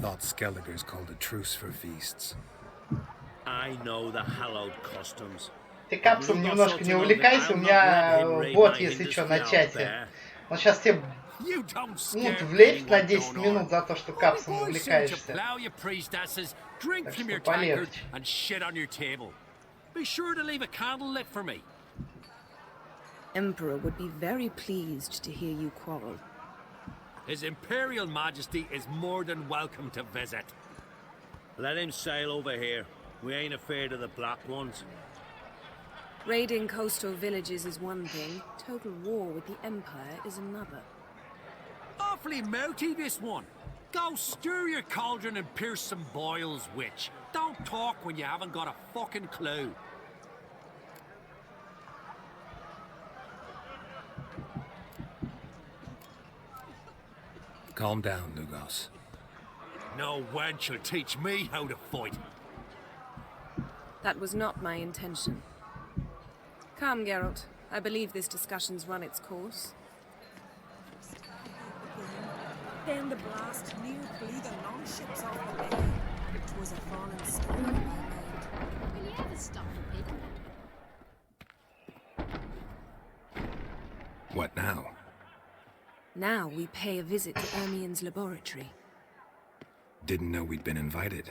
Thought Skelliger's called a truce for feasts. I know the hallowed customs. Ты капсом немножко не увлекайся, у меня бот, если что, на чате. Он сейчас тебе влезет на 10 минут за то, что капсом увлекаешься. Так что полегче. Be sure to leave a candle lit for me. Emperor would be very pleased to hear you quarrel. His Imperial Majesty is more than welcome to visit. Let him sail over here. We ain't afraid of the Black Ones. Raiding coastal villages is one thing. Total war with the Empire is another. Awfully mouty, this one. Go stir your cauldron and pierce some boils, witch. Don't talk when you haven't got a fucking clue. Calm down, Lugos. No wench will teach me how to fight. That was not my intention. Come, Geralt. I believe this discussion's run its course. Then the blast near blew the longships off the bay. It was a fallen star in my mind. Will you ever stop repeating that? What now? Now we pay a visit to Ermien's laboratory. Didn't know we'd been invited.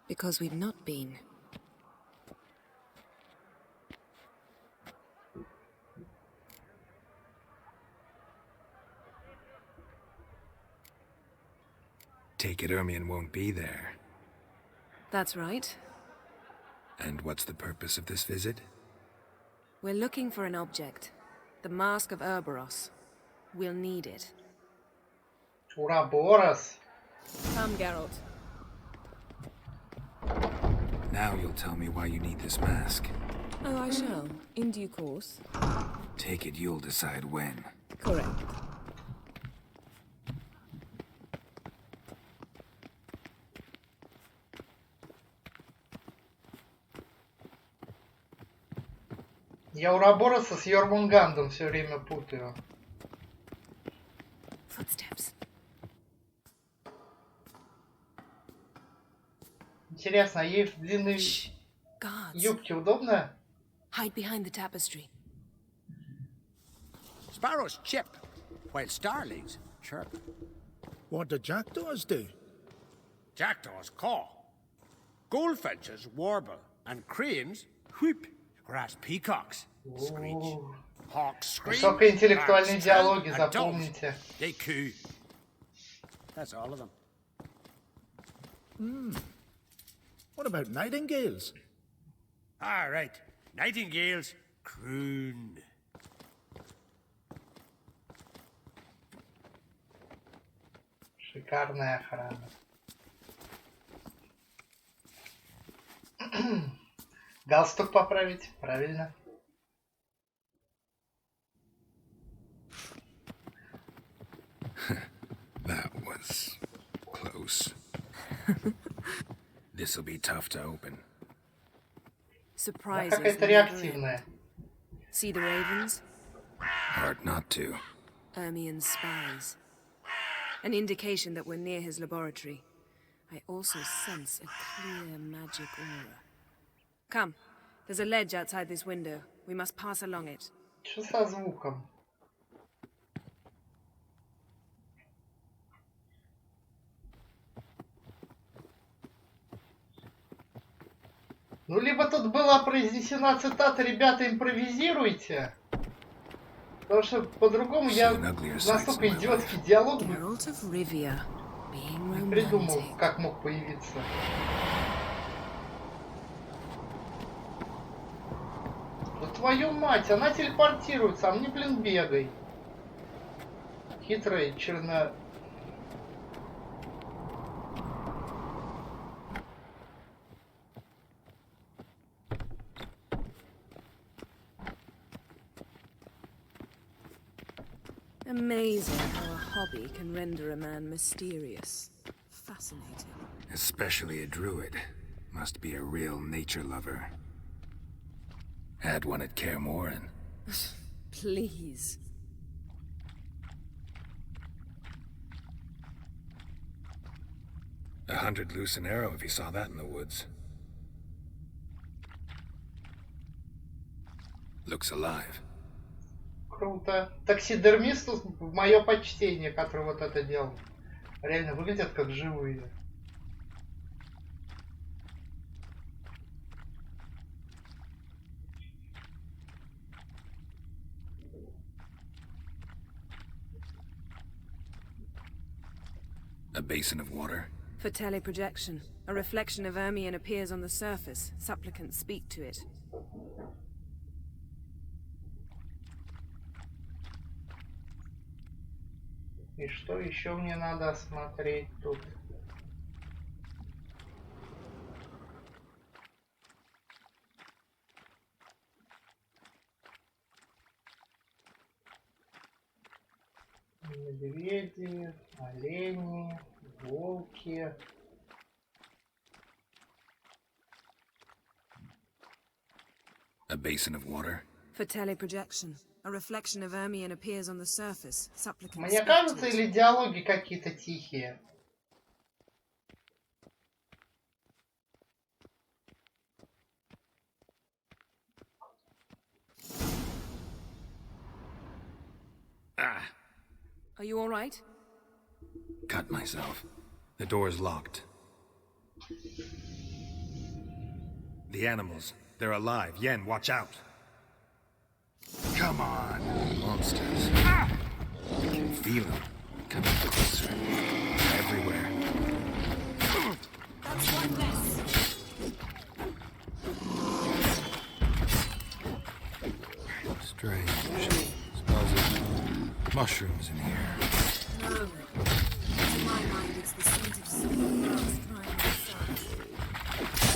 Because we've not been. Take it Ermien won't be there. That's right. And what's the purpose of this visit? We're looking for an object. The Mask of Ouroboros. We'll need it. Ouroboros. Come, Geralt. Now you'll tell me why you need this mask. Oh, I shall. In due course. Take it you'll decide when. Correct. Я Ouroboros с Йормунгандом все время путаю. Footsteps. Интересно, а ей в длинной юбке удобно? Hide behind the tapestry. Sparrows chip, while starlings chirp. What do jackdaws do? Jackdaws caw. Goldfinches warble, and cranes whoop. Grass peacocks screech. Hawks scream. Высокоинтеллектуальные Bats диалоги, and doves, запомните. they coo. That's all of them. What about nightingales? All right. Nightingales croon. Шикарная охрана. Галстук поправить, правильно. That was close. This'll be tough to open. Surprises. Какая-то реактивная. See the ravens? Hard not to. Ermien's spies. An indication that we're near his laboratory. I also sense a clear magic aura. Come. There's a ledge outside this window. We must pass along it. Что со звуком? Ну, либо тут была произнесена цитата «Ребята, импровизируйте», потому что по-другому я настолько идиотский диалог не придумал, как мог появиться. Да твою мать, она телепортируется, а мне, блин, бегай. Хитрая, черно... Amazing how a hobby can render a man mysterious. Fascinating. Especially a druid. Must be a real nature lover. Had one at Kaer Morhen. Please. $100 loose an arrow if you saw that in the woods. Looks alive. Круто. Таксидермисту мое почтение, который вот это делал. Реально выглядят как живые. A basin of water. For teleprojection. A reflection of Ermien appears on the surface. Supplicants speak to it. И что еще мне надо осмотреть тут? Медведи, олени, волки. A basin of water. For teleprojection, a reflection of Ermion appears on the surface. Supplicants Мне speak to кажется, it. или диалоги какие-то тихие? Are you all right? Cut myself. The door's locked. The animals, they're alive. Yen, watch out. Come on, monsters. I can feel them coming closer. Everywhere. That's one less. Strange. Smells of mushrooms in here. No. To my mind, it's the scent of something else trying to serve.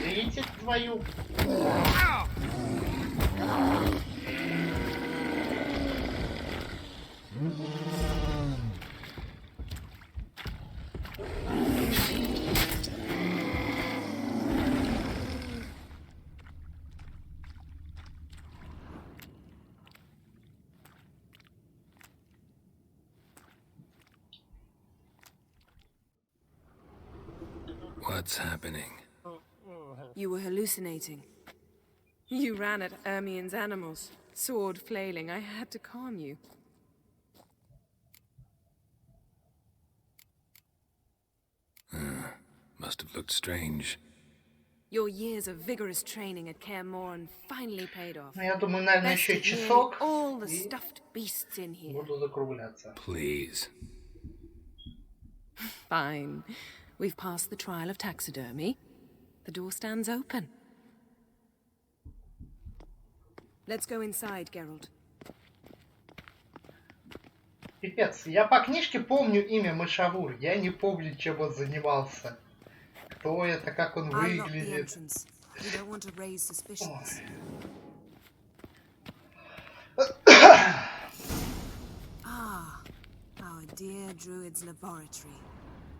Видите твою? What's happening? You were hallucinating. You ran at Ermion's animals, sword flailing. I had to calm you. Must have looked strange. Your years of vigorous training at Kaer Morhen finally paid off. Я думаю, наверное, Best еще of nearly часок all the и stuffed beasts in here. буду закругляться. Please. Fine. We've passed the trial of taxidermy. The door stands open. Let's go inside, Geralt. Пипец, я по книжке помню имя Мышавур, я не помню, чем он занимался. Кто это, как он I'll lock the выглядит. entrance. We don't want to raise suspicions. Ah, our dear druid's laboratory.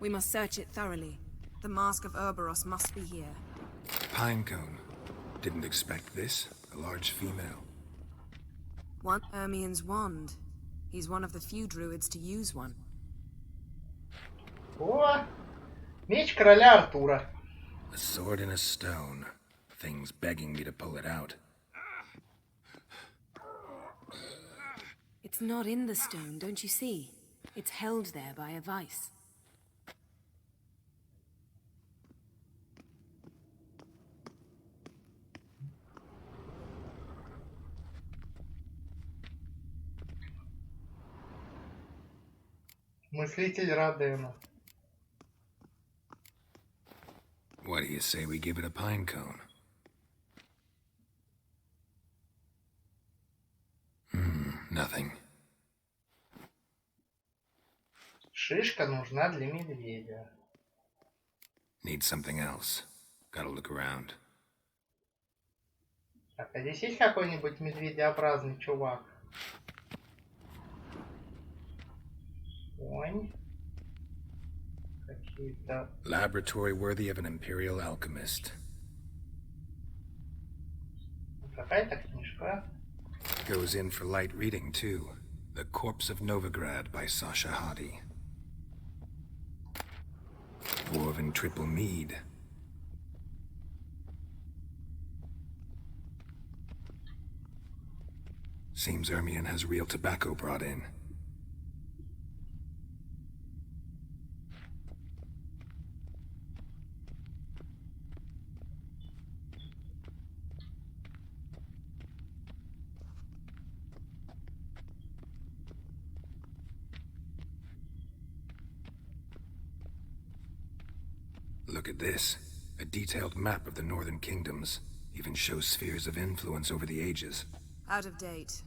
We must search it thoroughly. The mask of Ouroboros must be here. Pinecone. Didn't expect this. A large female. One Ermion's wand. He's one of the few druids to use one. О, меч короля Артура. A sword in a stone. Thing's begging me to pull it out. It's not in the stone, don't you see? It's held there by a vice. Мыслитель Родена. What do you say we give it a pine cone? Nothing. Шишка нужна для медведя. Need something else. Gotta look around. Так, а здесь есть какой-нибудь медведеобразный чувак? Конь. Какие-то... Laboratory worthy of an imperial alchemist. Какая-то книжка. Goes in for light reading, too. The Corpse of Novigrad by Sasha Hadi. Dwarven triple mead. Seems Ermion has real tobacco brought in. Look at this. A detailed map of the northern kingdoms. Even shows spheres of influence over the ages. Out of date.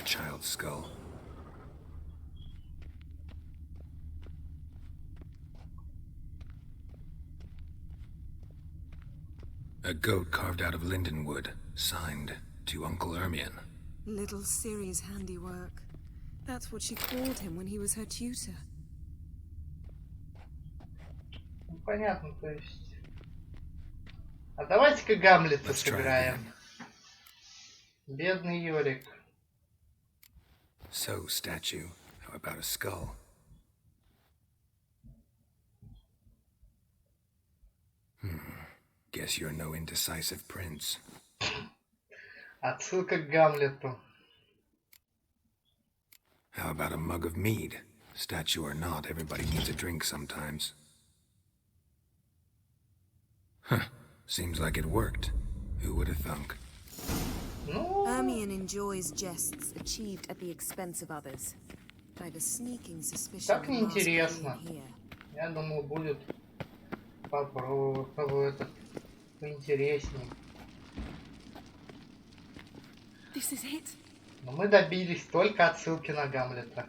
A child's skull. A goat carved out of linden wood, signed to Uncle Ermion. Little Ciri's handiwork. That's what she called him when he was her tutor. Понятно, то есть. А давайте-ка Гамлета сыграем. Бедный Йорик. So, statue, how about a skull? Guess you're no indecisive prince. Отсылка к Гамлету. How about a mug of mead? Statue or not, everybody needs a drink sometimes. Huh. Seems like it worked. Who would have thunk? Ermion enjoys jests achieved at the expense of others. I have a sneaking suspicion. Так неинтересно. Я думал, будет поинтереснее. This is it. Но мы добились только отсылки на Гамлета.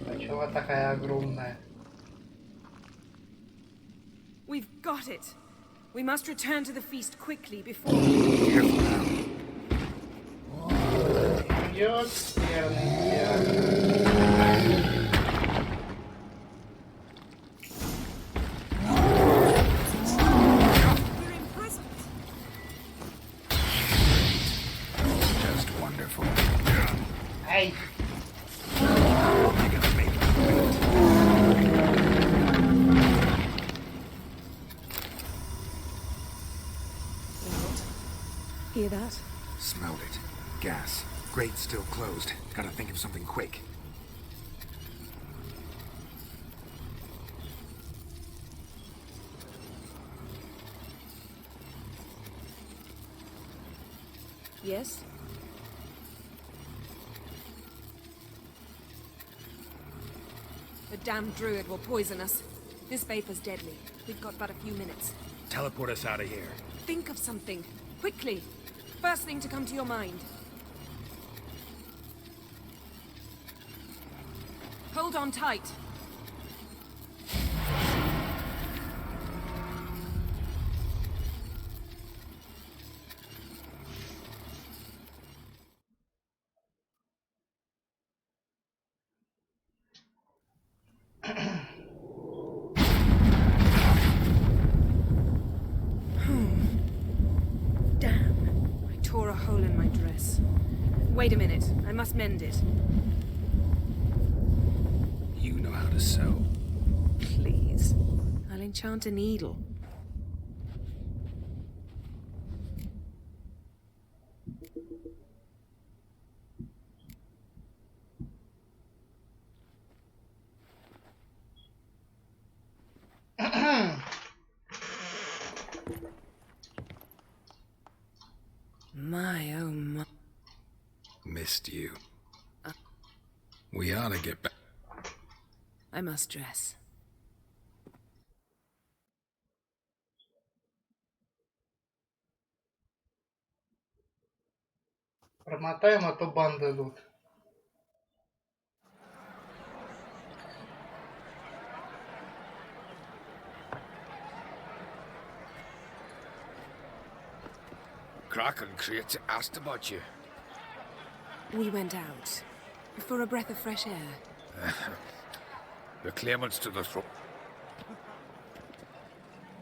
А чего такая огромная? We've got it. We must return to the feast quickly before. Идет верный Just wonderful. Ай! Hear that? Smelled it. Gas. Grate still closed. Gotta think of something quick. Yes? The damn druid will poison us. This vapor's deadly. We've got but a few minutes. Teleport us out of here. Think of something. Quickly. First thing to come to your mind. Hold on tight. Wait a minute. I must mend it. You know how to sew. Please. I'll enchant a needle. My, oh my. Missed you. We ought to get back. I must dress. Промотаем, а то банды идут. Kraken Crate asked about you. We went out. For a breath of fresh air. The claimants to the throne.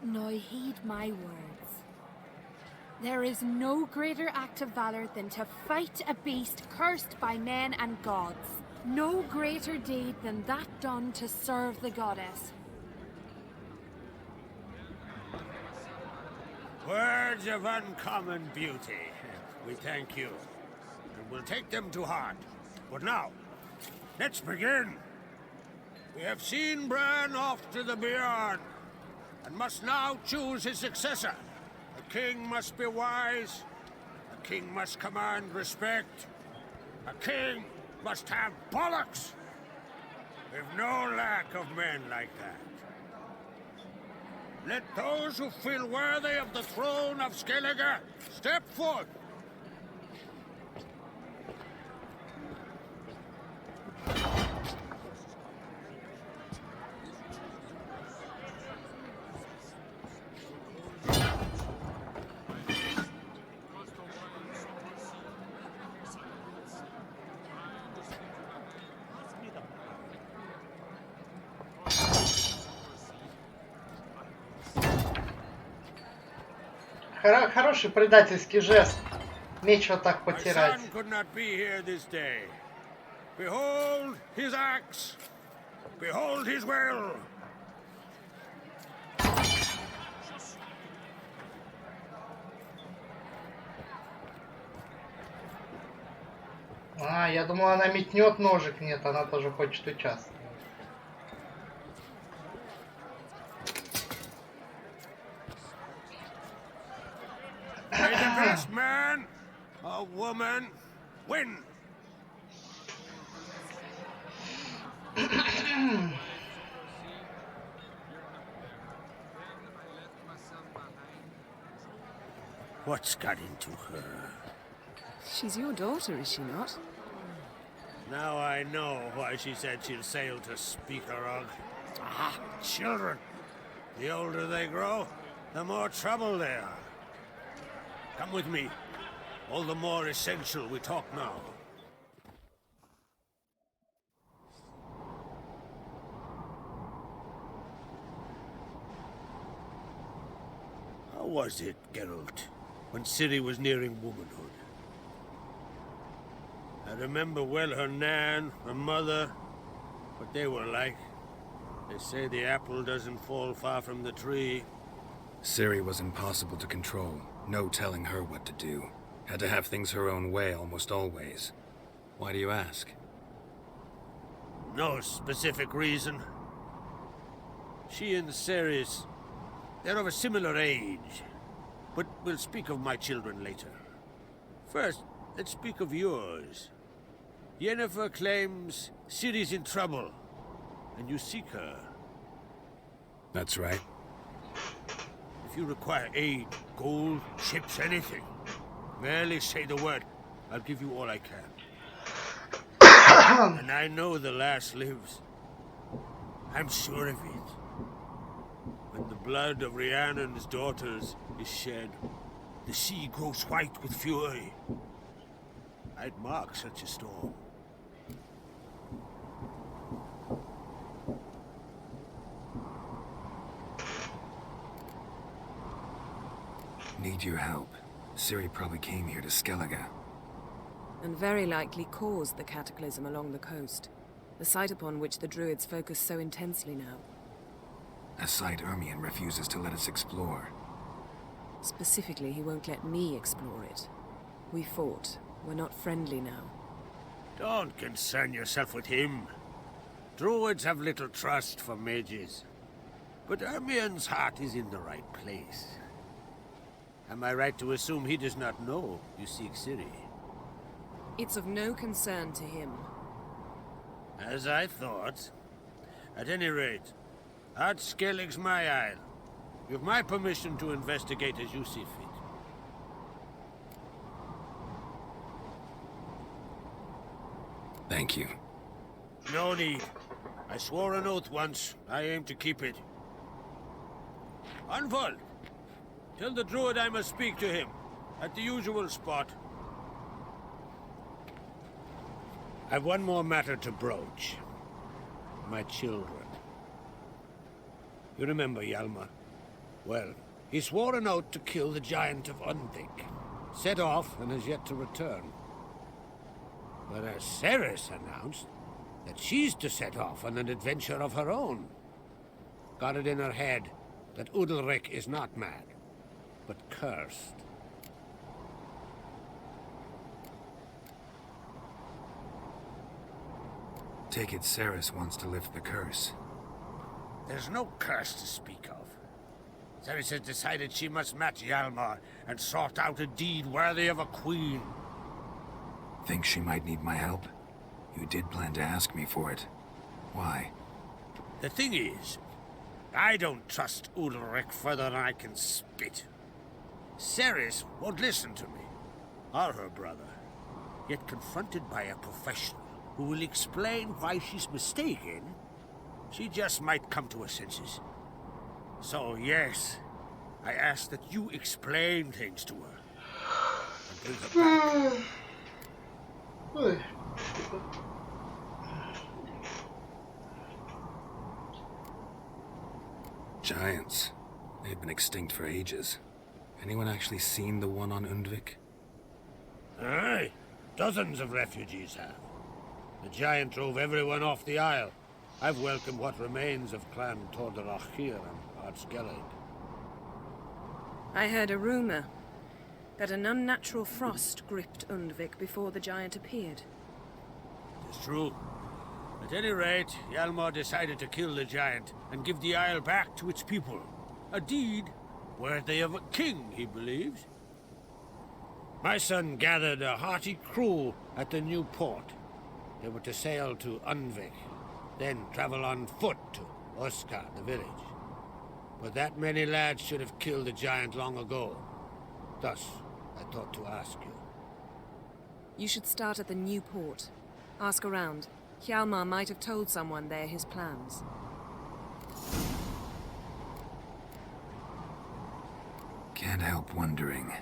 Now heed my words. There is no greater act of valor than to fight a beast cursed by men and gods. No greater deed than that done to serve the goddess. Words of uncommon beauty. We thank you. And we'll take them to heart. But now, let's begin. We have seen Bran off to the beyond. and must now choose his successor. A king must be wise. A king must command respect. A king must have bollocks. We've no lack of men like that. Let those who feel worthy of the throne of Skellige step forth. Хороший предательский жест. Нечего так My потирать. son could not be here this day. Behold his axe. Behold his will. А, я думал, она метнет ножик. Нет, она тоже хочет участвовать. May the best man or woman win. What's got into her? She's your daughter, is she not? Now I know why she said she'll sail to Speakerog. Ah, children. The older they grow, the more trouble they are. Come with me. All the more essential we talk now. How was it, Geralt, when Ciri was nearing womanhood? I remember well her nan, her mother, what they were like. They say the apple doesn't fall far from the tree. Ciri was impossible to control. No telling her what to do. Had to have things her own way almost always. Why do you ask? No specific reason. She and Ceres, they're of a similar age. But we'll speak of my children later. First, let's speak of yours. Yennefer claims Ciri's in trouble, and you seek her. That's right. If you require aid, gold, ships, anything, merely say the word. I'll give you all I can. And I know the lass lives. I'm sure of it. When the blood of Rhiannon's daughters is shed, the sea grows white with fury. I'd mark such a storm. Need your help. Ciri probably came here to Skellige. And very likely caused the cataclysm along the coast. The site upon which the Druids focus so intensely now. A site Ermion refuses to let us explore. Specifically, he won't let me explore it. We fought. We're not friendly now. Don't concern yourself with him. Druids have little trust for mages. But Ermion's heart is in the right place. Am I right to assume he does not know you seek Ciri? It's of no concern to him. As I thought. At any rate, Ard Skellig's my isle. You have my permission to investigate as you see fit. Thank you. No need. I swore an oath once. I aim to keep it. Unfold. Tell the druid I must speak to him. At the usual spot. I've one more matter to broach. My children. You remember Hjalmar? Well, he swore an oath to kill the giant of Undvik. Set off and has yet to return. Whereas Ceres announced that she's to set off on an adventure of her own. Got it in her head that Udalric is not mad, but cursed. Take it Ceres wants to lift the curse. There's no curse to speak of. Ceres has decided she must match Hjalmar and sort out a deed worthy of a queen. Think she might need my help? You did plan to ask me for it. Why? The thing is, I don't trust Ulrich further than I can spit. Ceres won't listen to me, or her brother. Yet confronted by a professional who will explain why she's mistaken, she just might come to her senses. So yes, I ask that you explain things to her. And bring her back. Giants. They've been extinct for ages. Anyone actually seen the one on Undvik? Aye, dozens of refugees have. The giant drove everyone off the isle. I've welcomed what remains of Clan Tordarachir and Ardskellig. I heard a rumor that an unnatural frost gripped Undvik before the giant appeared. It's true. At any rate, Hjalmar decided to kill the giant and give the isle back to its people. A deed worthy of a king, he believes. My son gathered a hearty crew at the new port. They were to sail to Undvik, then travel on foot to Oskar, the village. But that many lads should have killed the giant long ago. Thus, I thought to ask you. You should start at the new port. Ask around. Hjalmar might have told someone there his plans. Can't help wondering.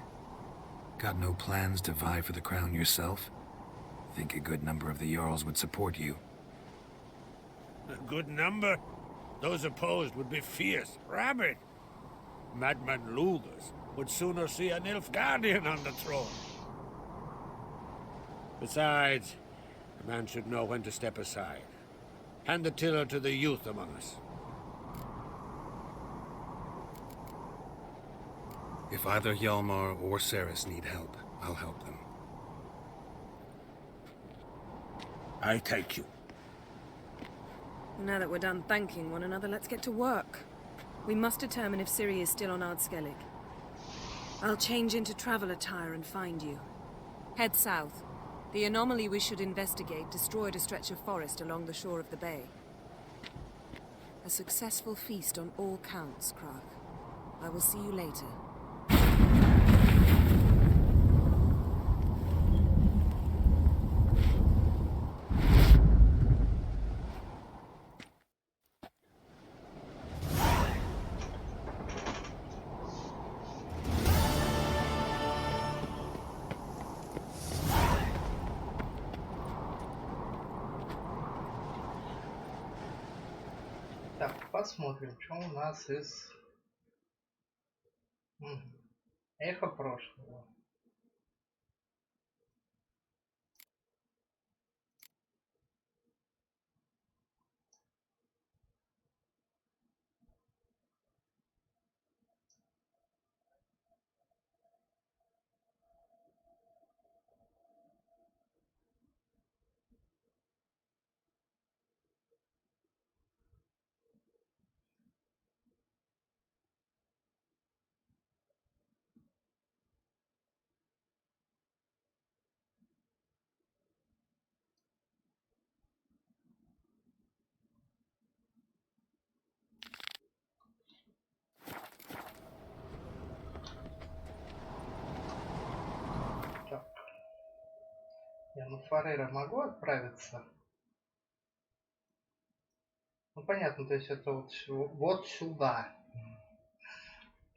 Got no plans to vie for the crown yourself? Think a good number of the Jarls would support you. A good number? Those opposed would be fierce, rabid. Madman Lugas would sooner see an Nilfgaardian on the throne. Besides, a man should know when to step aside. Hand the tiller to the youth among us. If either Hjalmar or Ceres need help, I'll help them. I thank you. Now that we're done thanking one another, let's get to work. We must determine if Ciri is still on Ardskellig. I'll change into travel attire and find you. Head south. The anomaly we should investigate destroyed a stretch of forest along the shore of the bay. A successful feast on all counts, Krach. I will see you later. Так, посмотрим, что у нас из эхо прошлого. Я на Фарера могу отправиться? Ну понятно, то есть это вот сюда.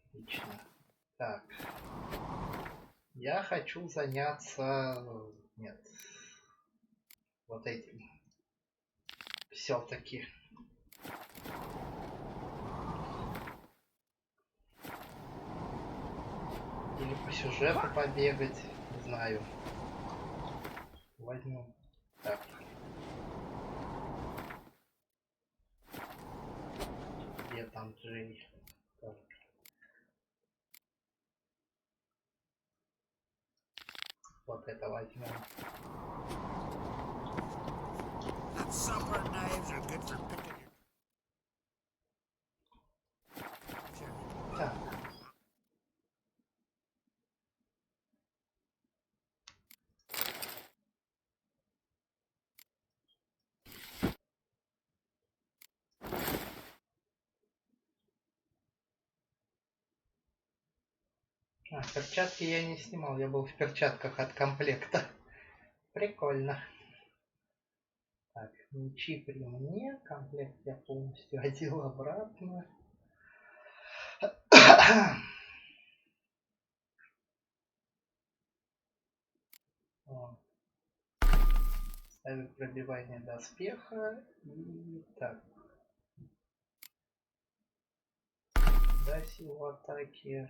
Отлично. Так. Я хочу заняться... Нет. Вот этим. Все-таки. Или по сюжету побегать. Не знаю. Возьму. Так. Где там Джей? Так. Вот это возьмем. Так. А, перчатки я не снимал, я был в перчатках от комплекта. Прикольно. Так, мечи при мне, комплект я полностью одел обратно. Ставим пробивание доспеха и так. Да, силу атаки.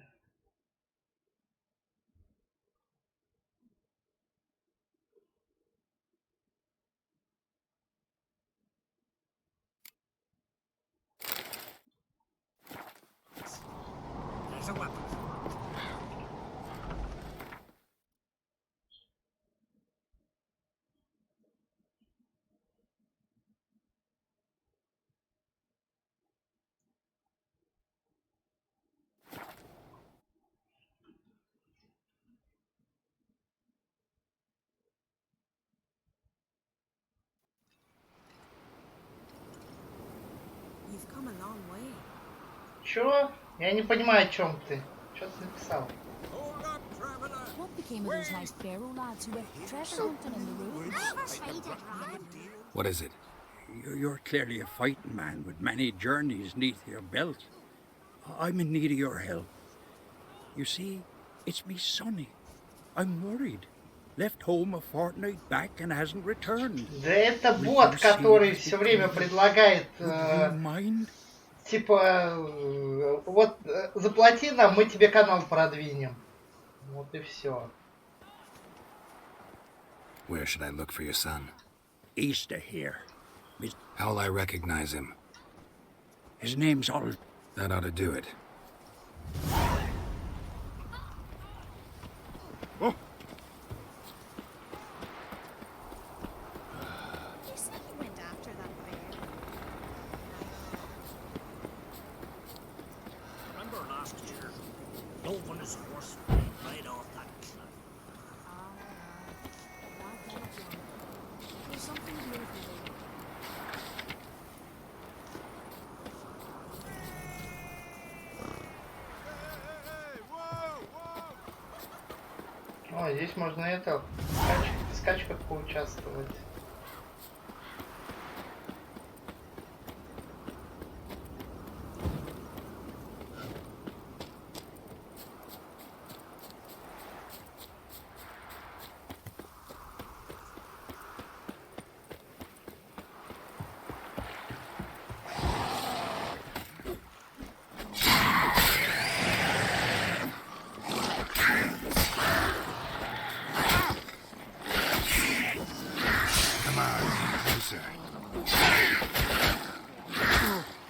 Чё? Я не понимаю, о чем ты. Что ты написал? What became of those nice Barrow lads who went treasure hunting in the woods? What is it? You're clearly a fighting man with many journeys neath your belt. I'm in need of your help. You see, it's me Sonny. I'm worried. Left home a fortnight back and hasn't returned. Да это бот, который все время предлагает, типа, вот заплати нам, мы тебе канал продвинем. Вот и все. Where should I look for your son? East of here. How'll I recognize him? His name's Ulf. That ought to do it. Oh. Remember last year, Ulf and his horse right off that cliff. There's something beautiful there. О, здесь можно это в скачках поучаствовать.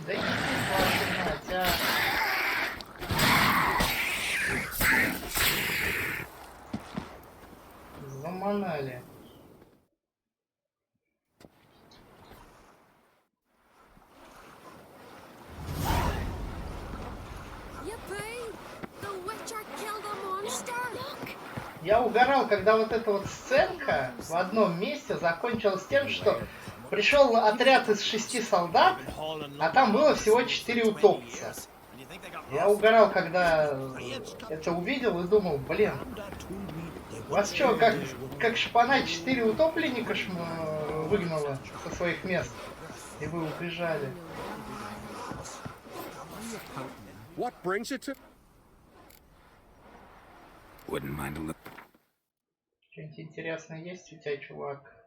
Да иди вашу мать, а. Заманали. Я угорал, когда вот эта вот сценка в одном месте закончилась тем, что пришел отряд из 6 солдат, а там было всего 4 утопца. Я угорал, когда это увидел и думал, блин, вас что, как шпана 4 утопленника выгнало со своих мест, и вы убежали. What brings it to? Wouldn't mind a look. Что-нибудь интересное есть у тебя, чувак?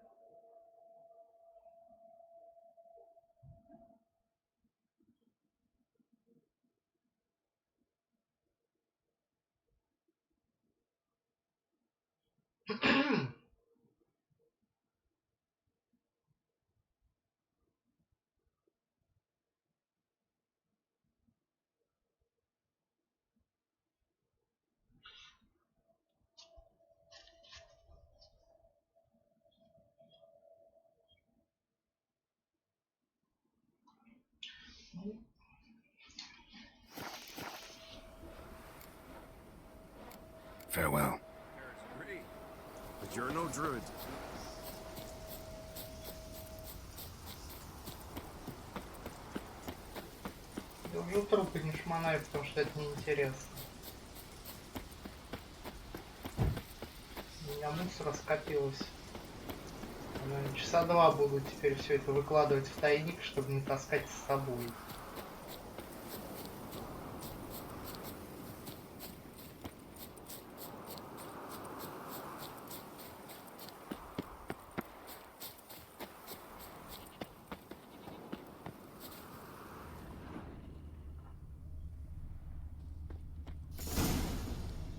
Farewell. But you're no druid. Я убил трупы, не шмонай, потому что это неинтересно. меня мусора скопилось. Наверное, часа 2 буду теперь все это выкладывать в тайник, чтобы не таскать с собой.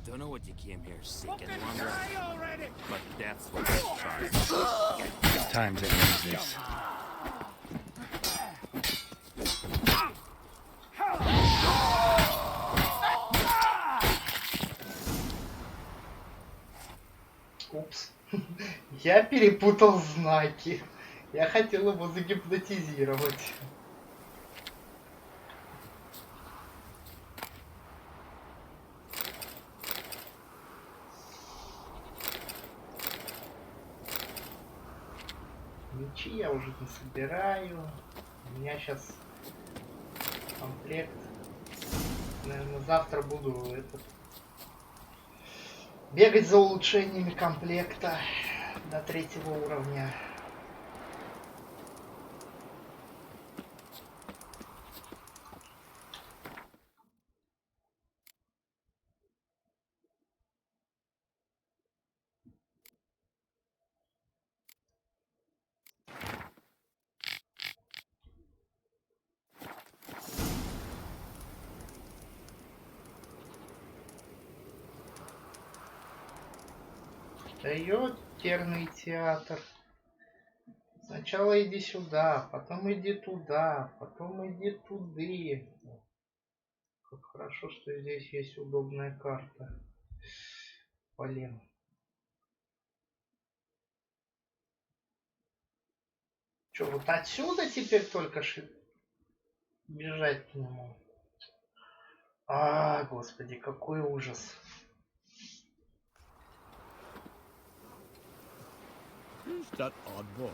Don't know what you came here seeking, wanderer, but that's what it's Times it means this. Упс. Я перепутал знаки. Я хотел его загипнотизировать. Мечи я уже не собираю. У меня сейчас комплект. Наверное, завтра буду бегать за улучшениями комплекта до 3-го уровня. Да ёперный театр. Сначала иди сюда, потом иди туда, потом иди туды. Как хорошо, что здесь есть удобная карта. Блин. Что, вот отсюда теперь только бежать к нему? А, господи, какой ужас. Who's that odd boy?